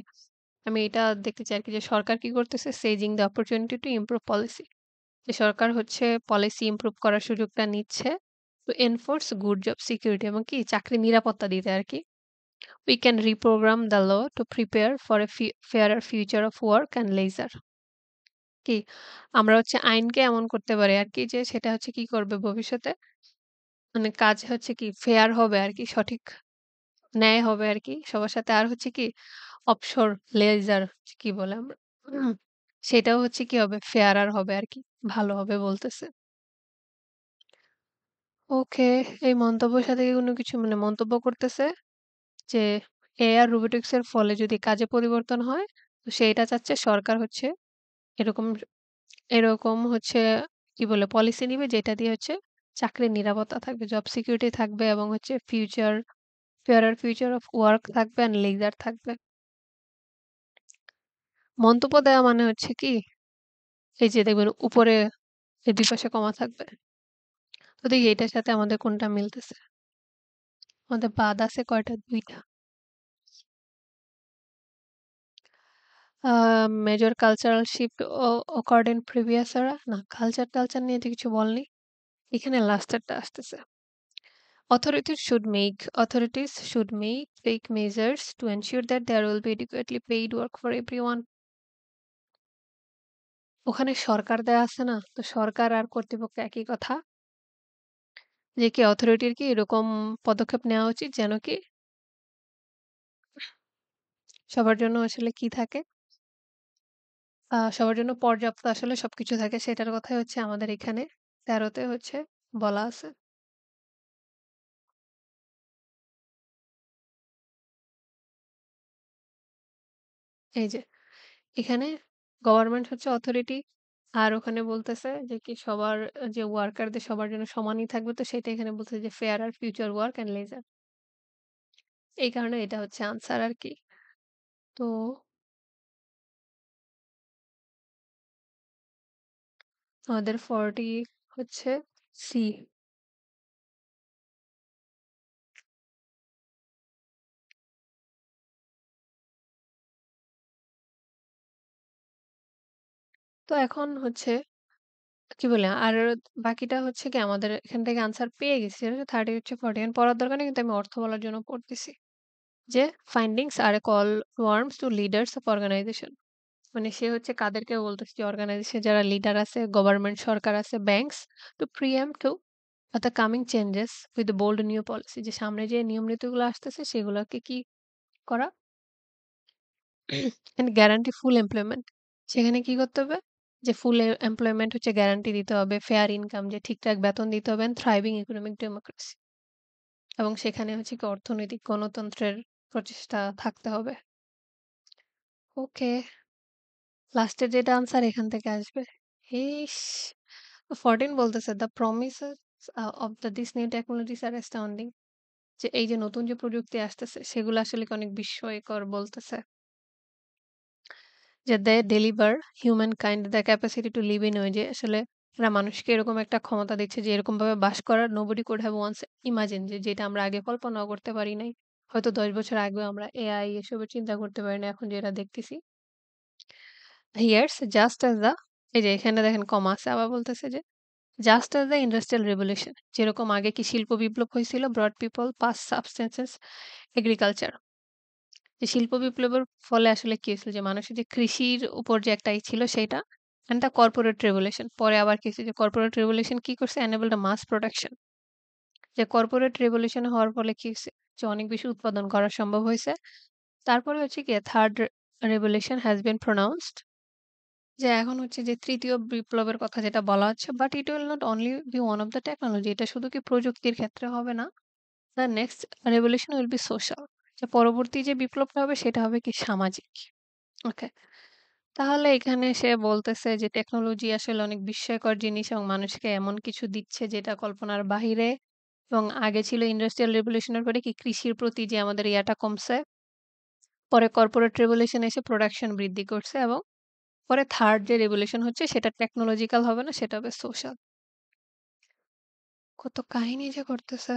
A: আমি এটা দেখতে চাই আরকি যে সরকার কি করতেছে seizing the opportunity to improve policy যে সরকার হচ্ছে পলিসি ইমপ্রুভ করার সুযোগটা নিচ্ছে to enforce good job security এবং কি চাকরির নিরাপত্তা দিতে আরকি। We can reprogram the law to prepare for a fairer future of work and leisure কি আমরা হচ্ছে আইনকে এমন করতে পারি আরকি যে সেটা হচ্ছে কি করবে ভবিষ্যতে মানে কাজ হচ্ছে কি ফেয়ার হবে আরকি সঠিক ন্যায় হবে আরকি সবার সাথে। আর হচ্ছে কি অবসর লেজার কি বলে আমরা উম, সেটাও হচ্ছে কি হবে ফেয়ারার হবে আরকি। ভালো হবে বলতেছে। ওকে, এই মন্তব্যের সাথে কি কোনো কিছু মানে মন্তব্য করতেছে যে এআই আর রোবোটিক্স এর ফলে যদি কাজে পরিবর্তন হয় তো সেইটা চাচ্ছে সরকার হচ্ছে এরকম এরকম হচ্ছে কি বলে পলিসি নিবে যেটা দিয়ে হচ্ছে চাকরির নিরাপত্তা থাকবে, জব সিকিউরিটি থাকবে এবং হচ্ছে ফেয়ারার ফিউচার অফ ওয়ার্ক থাকবে অ্যান্ড লেজার থাকবে। মন্তব্য দেওয়া মানে হচ্ছে কি এই যে দেখবেন উপরে এই ২ পাশে কমা থাকবে। তো দেখি এটার সাথে আমাদের কোনটা মিলতেছে। আমাদের বাদ আছে কয়টা? ২ টা। Major cultural shift occurred in previous era না কালচার নিয়ে তো কিছু বলেনি। এখানে লাস্টেরটা আসতেছে। Authorities should take measures to ensure that there will be adequately paid work for everyone. ওখানে সরকার দেয়া আছে না? তো সরকার আর কর্তৃপক্ষ একই কথা। যে কি অথরিটির কি এরকম পদক্ষেপ নেওয়া উচিত যেন কি সবার জন্য আসলে কি থাকে? সবার জন্য পর্যাপ্ত আসলে সবকিছু থাকে সেটার কথাই হচ্ছে আমাদের এখানে ১৩ তে হচ্ছে বলা আছে। এই যে এখানে গভর্নমেন্ট হচ্ছে অথরিটি আর ওখানে বলতেছে যে কি সবার যে ওয়ার্কারদের সবার জন্য সমানই থাকবে তো সেটা এখানে বলতেছে যে fair are future work and leisure এই কারণে এটা হচ্ছে আনসার আর কি তো আমাদের 40 হচ্ছে সি তো এখন হচ্ছে কি বলে আর বাকিটা হচ্ছে কি আমাদের এখান থেকে আনসার পেয়ে গেছি সেটা হচ্ছে 30 হচ্ছে 41 পড়ার দরকার নেই কিন্তু আমি অর্থ বলার জন্য পড়তেছি যে findings are a call to arms to leaders of organisation মানে সে হচ্ছে কাদেরকে বলতেছে যে অর্গানাইজেশন যারা লিডার আছে, গভর্নমেন্ট সরকার আছে, banks to preempt to the coming changes with bold new policy যে সামনে যে নিয়ম নীতিগুলো আসতেছে সেগুলোকে কি করা এন্ড গ্যারান্টি ফুল এমপ্লয়মেন্ট সেখানে কি করতে হবে যে ফুল এমপ্লয়মেন্ট হচ্ছে গ্যারান্টি দিতে হবে ফেয়ার ইনকাম যে ঠিকঠাক বেতন দিতে হবে থ্রাইভিং ইকোনমিক ডেমোক্রেসি এবং সেখানে হচ্ছে কি অর্থনৈতিক গণতন্ত্রের প্রচেষ্টা থাকতে হবে ওকে লাস্টের যেটা আনসার এখান থেকে আসবে ইস 14 বলতেছে the promises of the this new technologies are astounding যে এই যে নতুন যে প্রযুক্তি আসতেছে সেগুলো আসলে কি অনেক বিস্ময়কর বলতেছে যে they deliver humankind the capacity to live in way যে আসলে এরা মানুষকে এরকম একটা ক্ষমতা দিচ্ছে যে এরকম ভাবে বাস করার nobody could have once imagine যে যেটা আমরা আগে কল্পনাও করতে পারি নাই হয়তো ১০ বছর আগেও আমরা এআই এসবের চিন্তা করতে পারি না এখন যেটা দেখতেছি হিয়ার্স জাস্ট অ্যাজ দ্য এই যে এখানে দেখেন কমা আছে আবার বলতেছে যে just as the industrial revolution যেরকম আগে কি শিল্প বিপ্লব হয়েছিল brought people past subsistence agriculture যে শিল্প বিপ্লবের ফলে আসলে কি হয়েছিল যে মানুষের যে কৃষির উপর যে একটা ছিল সেটা এন্ড দ্য কর্পোরেট রেভলিউশন পরে আবার কি হয়েছে যে কর্পোরেট রেভলিউশন কি করছে এনেবলড মাস প্রোডাকশন যে কর্পোরেট রেভলিউশন হওয়ার ফলে কি হয়েছে যে অনেক বেশি উৎপাদন করা সম্ভব হয়েছে তারপরে হচ্ছে কি third revolution has been pronounced যে এখন হচ্ছে যে তৃতীয় বিপ্লবের কথা যেটা বলা হচ্ছে but it will not only be one of the technology এটা শুধু কি প্রযুক্তির ক্ষেত্রে হবে না the next revolution will be social যে পরবর্তী যে বিপ্লবটা হবে সেটা হবে কি সামাজিক ওকে তাহলে এখানে সে বলতেছে যে টেকনোলজি আসলে অনেক বিস্ময়কর জিনিস এবং মানুষকে এমন কিছু দিচ্ছে যেটা কল্পনার বাহিরে এবং আগে ছিল ইন্ডাস্ট্রিয়াল রেভলিউশনের পরে কি কৃষির প্রতি যে আমাদের ইয়াটা কমছে পরে কর্পোরেট রেভলিউশন এসে প্রোডাকশন বৃদ্ধি করছে এবং পরে থার্ড যে রেভলিউশন হচ্ছে সেটা টেকনোলজিক্যাল হবে না সেটা হবে সোশ্যাল কত কাহিনী যে করতেছে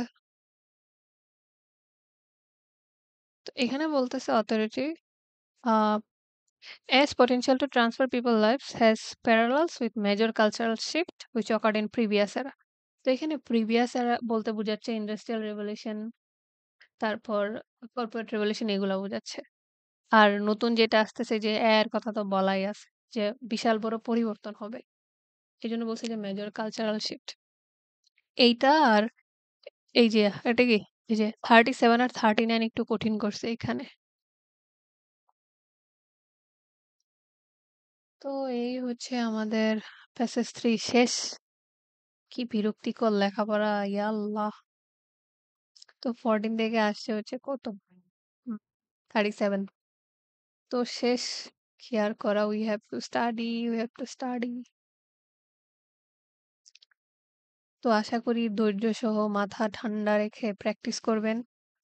A: তো এখানে বলতেছে authority as potential to transfer people lives has parallels with major cultural shift which occurred in previous era তো এখানে প্রিভিয়াস এরা বলতে বোঝাচ্ছে ইন্ডাস্ট্রিয়াল রেভলিউশন তারপর কর্পোরেট রেভলিউশন এগুলো বোঝাচ্ছে আর নতুন যেটা আসতেছে যে এর কথা তো বলাই আছে যে বিশাল বড় পরিবর্তন হবে এই জন্য বলছে যে মেজর কালচারাল শিফট এইটা আর এই যে এটা কি এই যে 37 আর 39 একটু কঠিন করছে এখানে তো এই হচ্ছে আমাদের প্যাসেজ 3 শেষ কি বিরক্তিকর লেখাপড়া ইয়া আল্লাহ তো 14 থেকে আসছে হচ্ছে কত 37 তো শেষ কি আর করা? We have to study, we have to study. তো আশা করি ধৈর্য সহ মাথা ঠান্ডা রেখে প্র্যাকটিস করবেন।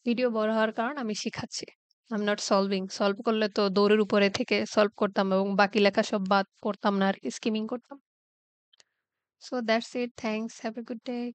A: ভিডিও বড় হওয়ার কারণ আমি শিখাচ্ছি। I'm not solving. সলভ করলে তো দৌড়ের উপরে থেকে সলভ করতাম এবং বাকি লেখা সব বাদ পড়তাম না আরকি স্কিমিং করতাম। So that's it. Thanks. Have a good day.